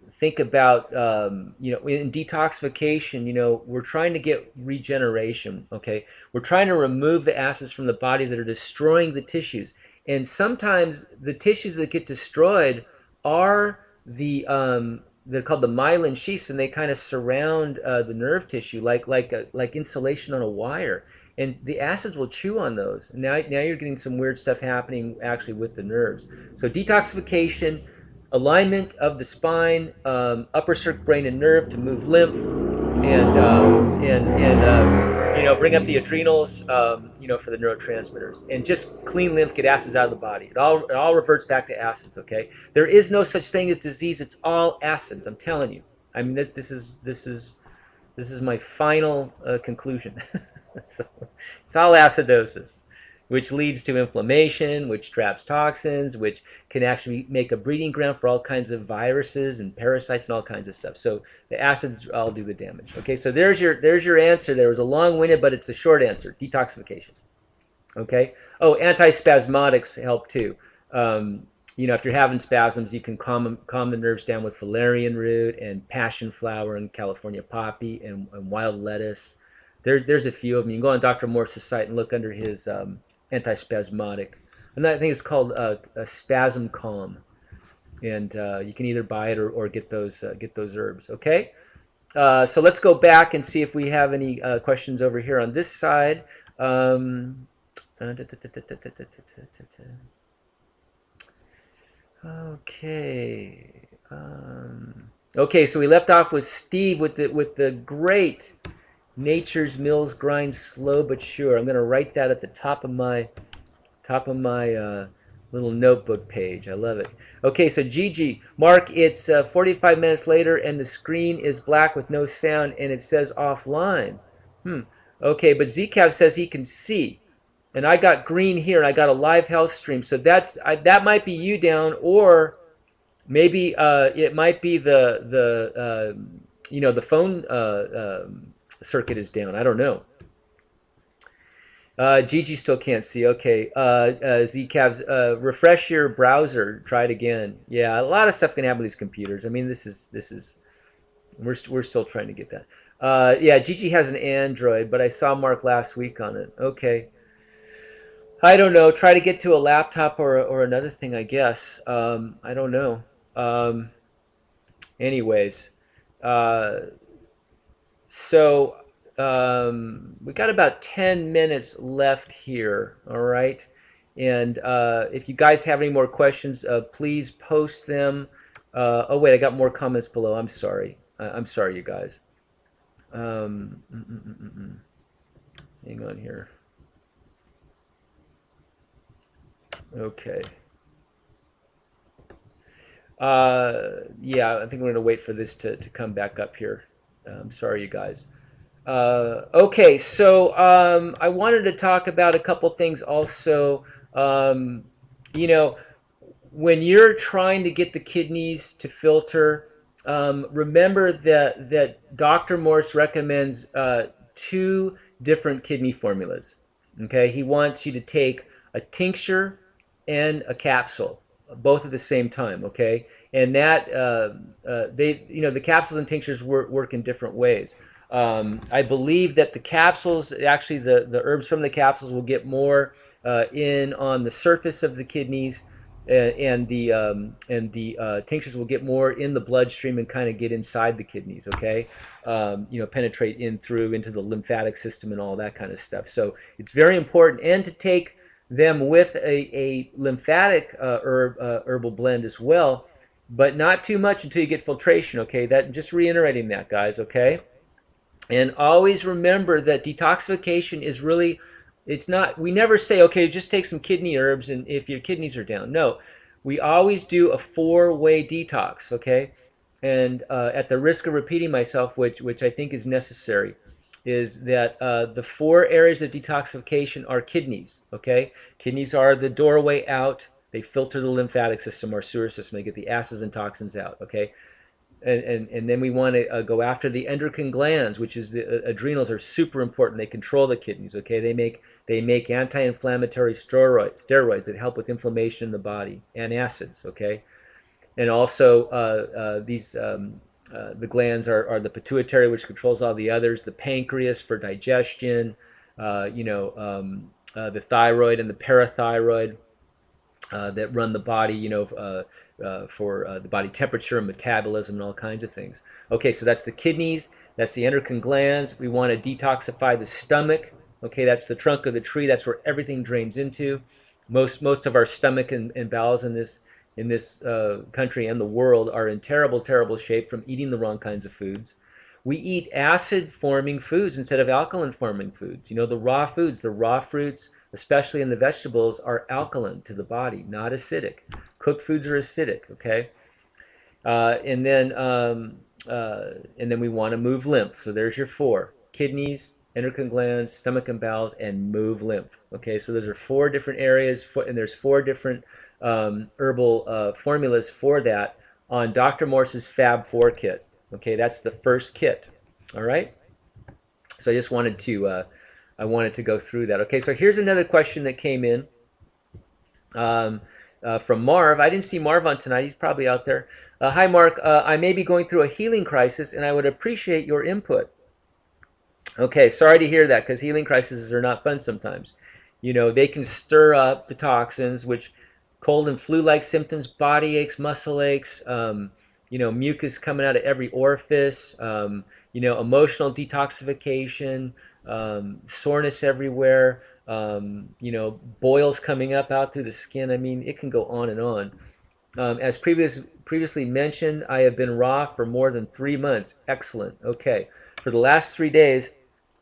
think about, in detoxification, we're trying to get regeneration, okay? We're trying to remove the acids from the body that are destroying the tissues. And sometimes the tissues that get destroyed are they're called the myelin sheaths, and they kind of surround the nerve tissue like insulation on a wire. And the acids will chew on those. Now you're getting some weird stuff happening actually with the nerves. So detoxification, alignment of the spine, upper circuit, brain, and nerve to move lymph, and bring up the adrenals, for the neurotransmitters, and just clean lymph, get acids out of the body. It all reverts back to acids. Okay, there is no such thing as disease. It's all acids. I'm telling you. I mean, this is my final conclusion. So it's all acidosis, which leads to inflammation, which traps toxins, which can actually make a breeding ground for all kinds of viruses and parasites and all kinds of stuff. So the acids all do the damage. Okay, so there's your answer. There was a long-winded, but it's a short answer: detoxification. Okay. Oh, antispasmodics help too. If you're having spasms, you can calm the nerves down with valerian root and passion flower and California poppy and wild lettuce. There's a few of them. You can go on Dr. Morse's site and look under his antispasmodic, and I think it's called a Spasm Calm, and you can either buy it or get those herbs. Okay, so let's go back and see if we have any questions over here on this side. Okay. Okay, so we left off with Steve with the great Nature's Mills grind slow but sure. I'm going to write that at the top of my little notebook page. I love it. Okay, so Gigi, Mark, it's 45 minutes later and the screen is black with no sound and it says offline. Okay, but Zcav says he can see. And I got green here and I got a live health stream. So that might be you down, or maybe it might be the the phone circuit is down. I don't know. Gigi still can't see. Okay. Zcavs, refresh your browser. Try it again. Yeah, a lot of stuff can happen with these computers. I mean, we're still trying to get that. Yeah, Gigi has an Android, but I saw Mark last week on it. Okay. I don't know. Try to get to a laptop or another thing, I guess. I don't know. Um, anyways, uh, so we got about 10 minutes left here. All right. And if you guys have any more questions, please post them. Oh, wait, I got more comments below. I'm sorry. I'm sorry, you guys. Um, mm, mm, mm, mm, mm. Hang on here. Okay. Yeah, I think we're going to wait for this to come back up here. I'm sorry, you guys. Okay, so I wanted to talk about a couple things also. Um, you know, when you're trying to get the kidneys to filter, remember that Dr. Morse recommends two different kidney formulas. Okay, he wants you to take a tincture and a capsule, both at the same time. Okay, and that the capsules and tinctures work in different ways. I believe that the capsules, actually, the herbs from the capsules will get more in on the surface of the kidneys, and the tinctures will get more in the bloodstream and kind of get inside the kidneys. Okay, penetrate in through into the lymphatic system and all that kind of stuff. So it's very important, and to take them with a lymphatic herbal blend as well, but not too much until you get filtration. Okay, that just reiterating that, guys. Okay. And always remember that detoxification is really, it's not, we never say, okay, just take some kidney herbs and if your kidneys are down. No, we always do a four-way detox, okay? And at the risk of repeating myself, which I think is necessary, is that the four areas of detoxification are kidneys, okay? Kidneys are the doorway out. They filter the lymphatic system, our sewer system. They get the acids and toxins out, okay? And then we want to go after the endocrine glands, which is the adrenals are super important. They control the kidneys. Okay, they make anti-inflammatory steroids that help with inflammation in the body and acids. Okay, and also the glands are the pituitary, which controls all the others. The pancreas for digestion. The thyroid and the parathyroid. That run the body, for the body temperature and metabolism and all kinds of things. Okay, so that's the kidneys, that's the endocrine glands. We want to detoxify the stomach. Okay, that's the trunk of the tree. That's where everything drains into. Most of our stomach and bowels in this country and the world are in terrible, terrible shape from eating the wrong kinds of foods. We eat acid-forming foods instead of alkaline-forming foods. The raw foods, the raw fruits, especially in the vegetables, are alkaline to the body, not acidic. Cooked foods are acidic, okay? And then we want to move lymph. So there's your four: kidneys, endocrine glands, stomach and bowels, and move lymph. Okay, so those are four different areas, and there's four different herbal formulas for that on Dr. Morse's Fab 4 kit. Okay, that's the first kit. All right. So I wanted to go through that. Okay, so here's another question that came in from Marv. I didn't see Marv on tonight. He's probably out there. Hi, Mark. I may be going through a healing crisis, and I would appreciate your input. Okay, sorry to hear that, because healing crises are not fun sometimes. They can stir up the toxins, which cold and flu-like symptoms, body aches, muscle aches, mucus coming out of every orifice, emotional detoxification, soreness everywhere, boils coming up out through the skin. I mean, it can go on and on. As previously mentioned, I have been raw for more than 3 months. Excellent. Okay. For the last 3 days,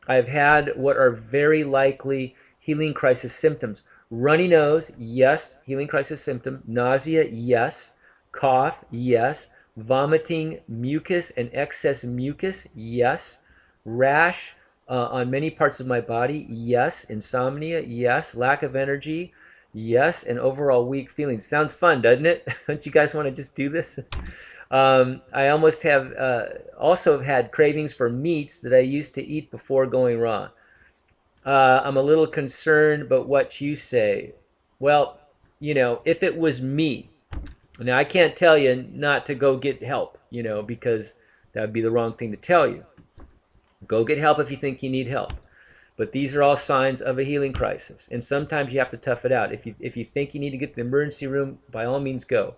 I've had what are very likely healing crisis symptoms. Runny nose, yes, healing crisis symptom. Nausea, yes. Cough, yes. Vomiting mucus and excess mucus, yes. Rash on many parts of my body, yes. Insomnia, yes. Lack of energy, yes. And overall weak feelings. Sounds fun, doesn't it? Don't you guys want to just do this? I almost have also have had cravings for meats that I used to eat before going raw. I'm a little concerned, but what you say. Well, if it was me, now I can't tell you not to go get help, because that would be the wrong thing to tell you. Go get help if you think you need help. But these are all signs of a healing crisis, and sometimes you have to tough it out. If you think you need to get to the emergency room, by all means go.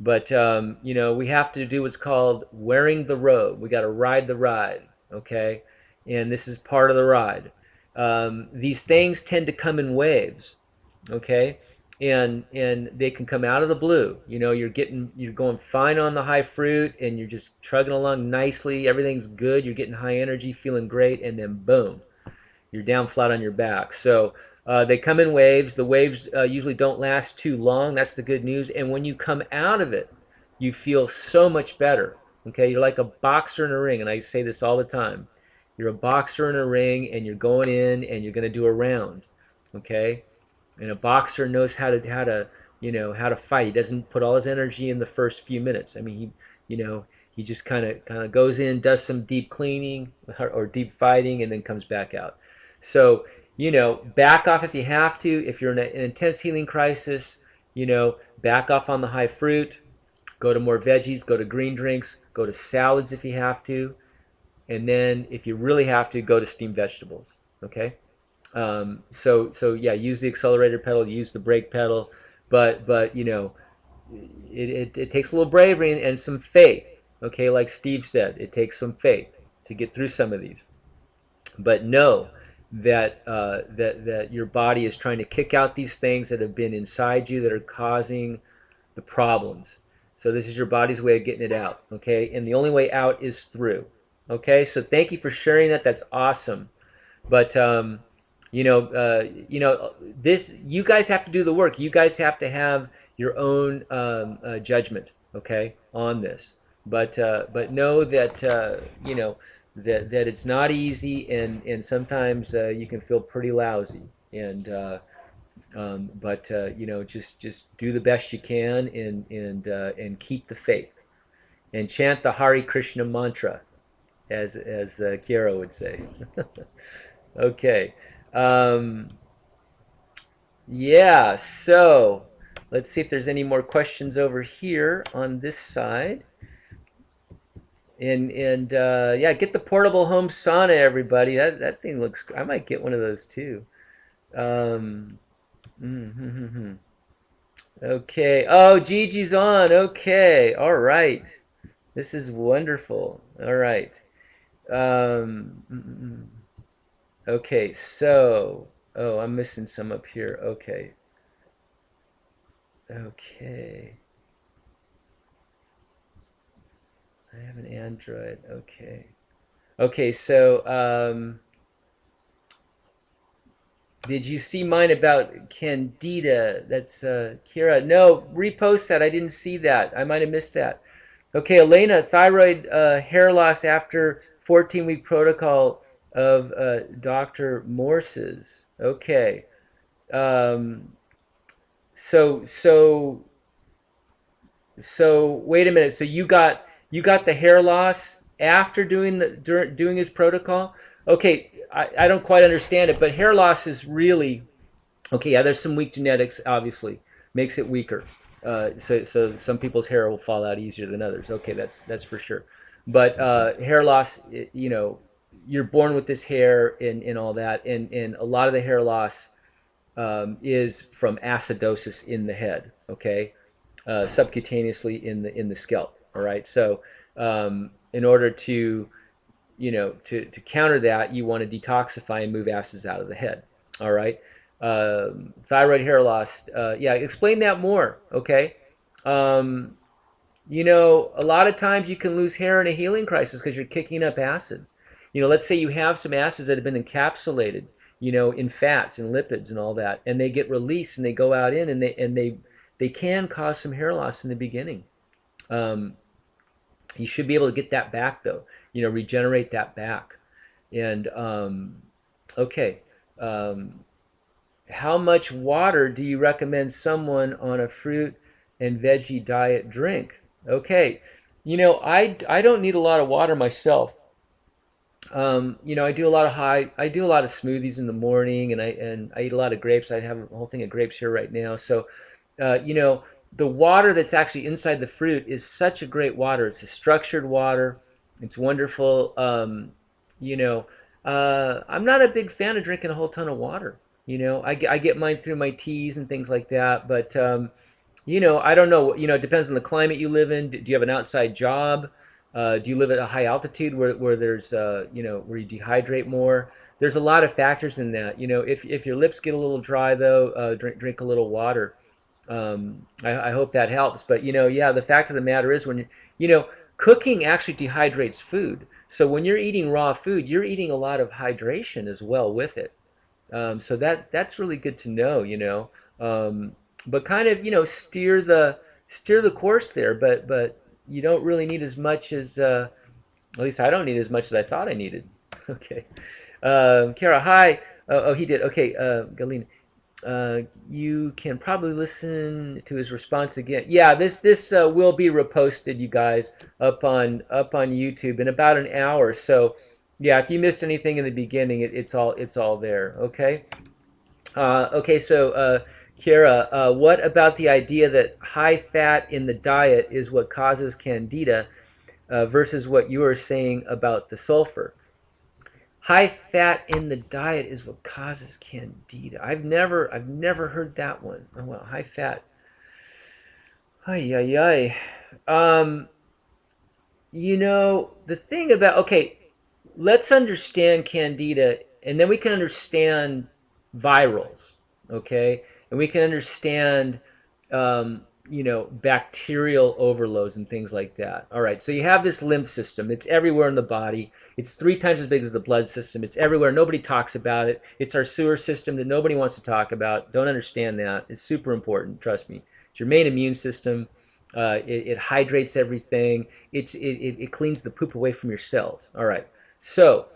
But we have to do what's called wearing the robe. We got to ride the ride, okay? And this is part of the ride. These things tend to come in waves, okay? And they can come out of the blue. You're going fine on the high fruit, and you're just trugging along nicely. Everything's good. You're getting high energy, feeling great, and then boom, you're down flat on your back. So they come in waves. The waves usually don't last too long. That's the good news. And when you come out of it, you feel so much better. Okay, you're like a boxer in a ring, and I say this all the time. You're a boxer in a ring, and you're going in, and you're going to do a round. Okay, and a boxer knows how to fight. He doesn't put all his energy in the first few minutes. I mean, he just kind of goes in, does some deep cleaning or deep fighting, and then comes back out. So, back off if you have to. If you're in an intense healing crisis, back off on the high fruit. Go to more veggies, go to green drinks, go to salads if you have to. And then if you really have to, go to steamed vegetables. Okay? So yeah, use the accelerator pedal, use the brake pedal, but it takes a little bravery and some faith. Okay, like Steve said, it takes some faith to get through some of these. But know that your body is trying to kick out these things that have been inside you that are causing the problems. So this is your body's way of getting it out. Okay, and the only way out is through. Okay, so thank you for sharing that. That's awesome. But this, you guys have to do the work. You guys have to have your own judgment, okay, on this. But know that that it's not easy, and sometimes you can feel pretty lousy. But just do the best you can, and keep the faith, and chant the Hare Krishna mantra, as Kiara would say. Okay. Um, yeah, so let's see if there's any more questions over here on this side. And yeah, get the portable home sauna, everybody. That thing looks. I might get one of those too. Um, okay. Oh, Gigi's on. Okay. All right. This is wonderful. All right. Okay, so, oh, I'm missing some up here. Okay. Okay. I have an Android. Okay. Okay, so, did you see mine about Candida? That's Kira. No, repost that. I didn't see that. I might have missed that. Okay, Elena, thyroid hair loss after 14-week protocol of Dr. Morse's. Okay. Um, so so so wait a minute. So you got the hair loss after doing his protocol? Okay, I don't quite understand it, but hair loss is really okay. Yeah, there's some weak genetics, obviously, makes it weaker. So some people's hair will fall out easier than others. Okay, that's for sure. But hair loss, you're born with this hair and all that, and a lot of the hair loss is from acidosis in the head. Okay, subcutaneously in the scalp. All right. So in order to counter that, you want to detoxify and move acids out of the head. All right. Thyroid hair loss. Yeah, explain that more. Okay. Um, a lot of times you can lose hair in a healing crisis because you're kicking up acids. Let's say you have some acids that have been encapsulated, in fats and lipids and all that, and they get released and they go out and they can cause some hair loss in the beginning. Um, you should be able to get that back though, regenerate that back. And okay, um, how much water do you recommend someone on a fruit and veggie diet drink? Okay, I don't need a lot of water myself. I do a lot of smoothies in the morning, and I eat a lot of grapes. I have a whole thing of grapes here right now. So, uh, you know, the water that's actually inside the fruit is such a great water. It's a structured water. It's wonderful. You know, I'm not a big fan of drinking a whole ton of water. I get mine through my teas and things like that. But I don't know. It depends on the climate you live in. Do you have an outside job? Do you live at a high altitude where there's, where you dehydrate more? There's a lot of factors in that. If your lips get a little dry though, drink a little water. I hope that helps. But yeah, the fact of the matter is you know, cooking actually dehydrates food. So when you're eating raw food, you're eating a lot of hydration as well with it. So that's really good to know. But kind of steer the course there. But you don't really need as much as at least I don't need as much as I thought I needed. Okay, Kara, hi. Oh, he did. Okay, Galina. You can probably listen to his response again. Yeah, this will be reposted, you guys, up on YouTube in about an hour. So, yeah, if you missed anything in the beginning, it's all there. Okay. Okay. So, Kiera, what about the idea that high fat in the diet is what causes candida, versus what you were saying about the sulfur? High fat in the diet is what causes candida. I've never heard that one. Oh well, high fat. Ay ay ay. Um, the thing about, okay, let's understand candida, and then we can understand virals, okay, and we can understand bacterial overloads and things like that. All right, so you have this lymph system. It's everywhere in the body. It's 3 times as big as the blood system. It's everywhere. Nobody talks about it. It's our sewer system that nobody wants to talk about. Don't understand that. It's super important. Trust me. It's your main immune system. It hydrates everything. It cleans the poop away from your cells. All right. So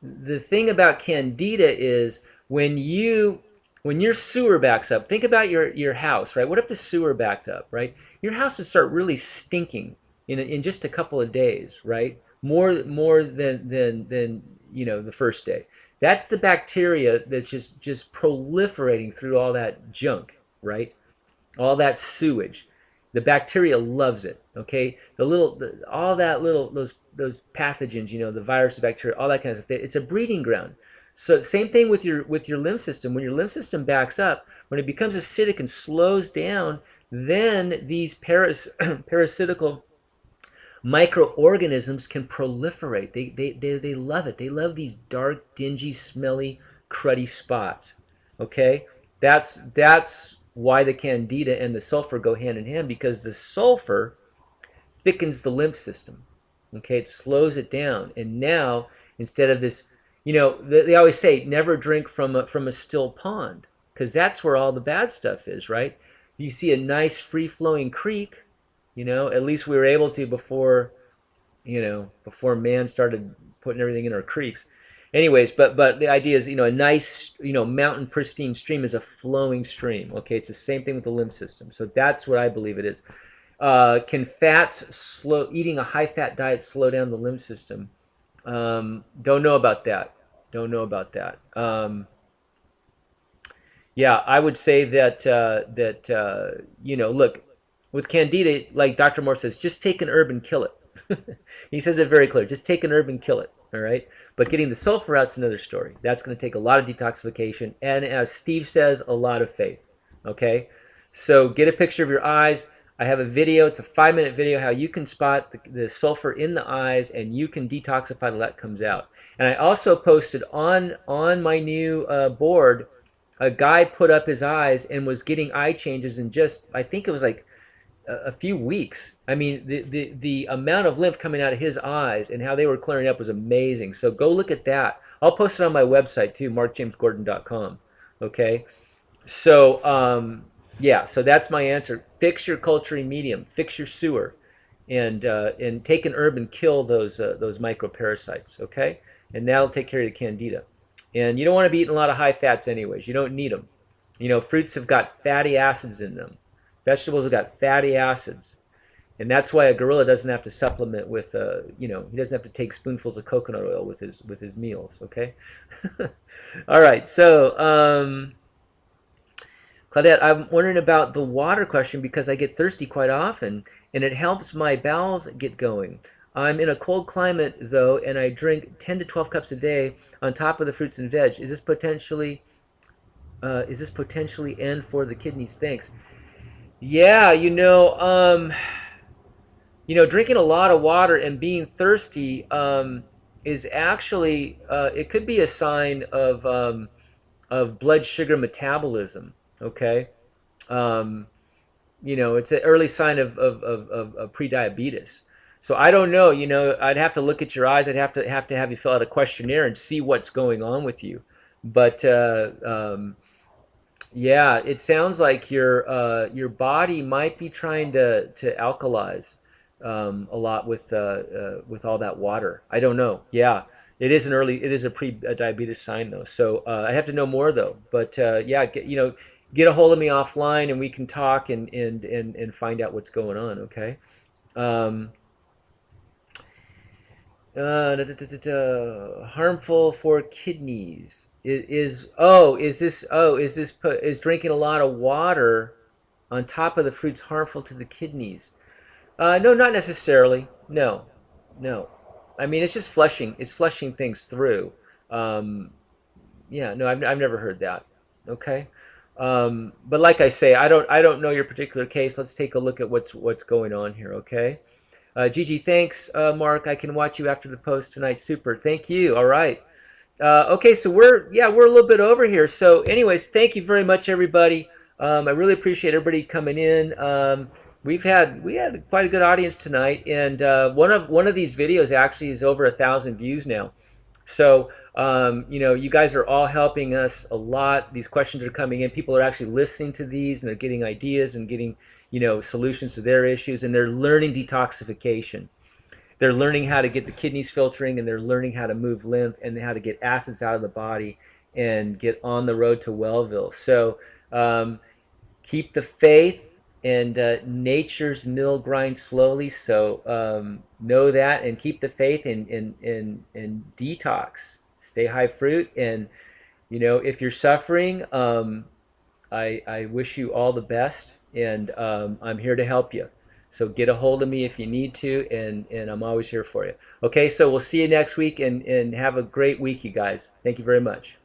the thing about candida is when your sewer backs up, think about your house, right? What if the sewer backed up, right? Your house would start really stinking in just a couple of days, right? More than the first day. That's the bacteria that's just proliferating through all that junk, right? All that sewage. The bacteria loves it. Okay, all that little those pathogens, the virus, the bacteria, all that kind of stuff. It's a breeding ground. So same thing with your lymph system. When your lymph system backs up, when it becomes acidic and slows down, then these parasitical microorganisms can proliferate. They love it. They love these dark, dingy, smelly, cruddy spots. Okay, that's why the candida and the sulfur go hand in hand, because the sulfur thickens the lymph system. Okay, it slows it down, and now instead of this, they always say never drink from a still pond, because that's where all the bad stuff is, right? You see a nice free flowing creek, at least we were able to before man started putting everything in our creeks. Anyways, but the idea is, a nice, mountain pristine stream is a flowing stream. Okay, it's the same thing with the lymph system. So that's what I believe it is. Can eating a high fat diet slow down the lymph system? Don't know about that. Don't know about that. Yeah, I would say that look, with candida, like Dr. Morse says, just take an herb and kill it. He says it very clear. Just take an herb and kill it. All right. But getting the sulfur out's another story. That's going to take a lot of detoxification, and as Steve says, a lot of faith. Okay. So get a picture of your eyes. I have a video. It's a 5-minute video how you can spot the sulfur in the eyes, and you can detoxify till that comes out. And I also posted on my new board. A guy put up his eyes and was getting eye changes in just, I think it was like a few weeks. I mean, the amount of lymph coming out of his eyes and how they were clearing up was amazing. So go look at that. I'll post it on my website too, markjamesgordon.com. Okay. So yeah, so that's my answer. Fix your culturing medium, fix your sewer, and take an herb and kill those microparasites. Okay, and that'll take care of the candida. And you don't want to be eating a lot of high fats anyways. You don't need them. Fruits have got fatty acids in them. Vegetables have got fatty acids. And that's why a gorilla doesn't have to supplement with, he doesn't have to take spoonfuls of coconut oil with his meals. Okay. All right. So, Claudette, I'm wondering about the water question because I get thirsty quite often, and it helps my bowels get going. I'm in a cold climate though, and I drink 10 to 12 cups a day on top of the fruits and veg. Is this potentially end for the kidneys? Thanks. Yeah, drinking a lot of water and being thirsty is actually it could be a sign of blood sugar metabolism. Okay, um, it's an early sign of prediabetes. So I don't know. I'd have to look at your eyes. I'd have you fill out a questionnaire and see what's going on with you. But yeah, it sounds like your body might be trying to alkalize a lot with all that water. I don't know. Yeah, it is a pre-diabetes sign though. So I have to know more though. But yeah, get a hold of me offline and we can talk and find out what's going on. Okay. Um, harmful for kidneys is drinking a lot of water on top of the fruits harmful to the kidneys? No, not necessarily. No, no. I mean, it's just flushing. It's flushing things through. Um, yeah, no, I've never heard that. Okay. But like I say, I don't know your particular case. Let's take a look at what's going on here. Okay. Gigi, thanks. Mark, I can watch you after the post tonight. Super. Thank you. All right. Okay, so we're a little bit over here. So, anyways, thank you very much, everybody. I really appreciate everybody coming in. We had quite a good audience tonight, and one of these videos actually is over 1,000 views now. So, you guys are all helping us a lot. These questions are coming in. People are actually listening to these and they're getting ideas and getting, solutions to their issues, and they're learning detoxification. They're learning how to get the kidneys filtering, and they're learning how to move lymph and how to get acids out of the body and get on the road to Wellville. So keep the faith, and nature's mill grinds slowly. So know that, and keep the faith, and detox. Stay high fruit, and if you're suffering, I wish you all the best, and I'm here to help you. So get a hold of me if you need to, and I'm always here for you. Okay, so we'll see you next week, and have a great week, you guys. Thank you very much.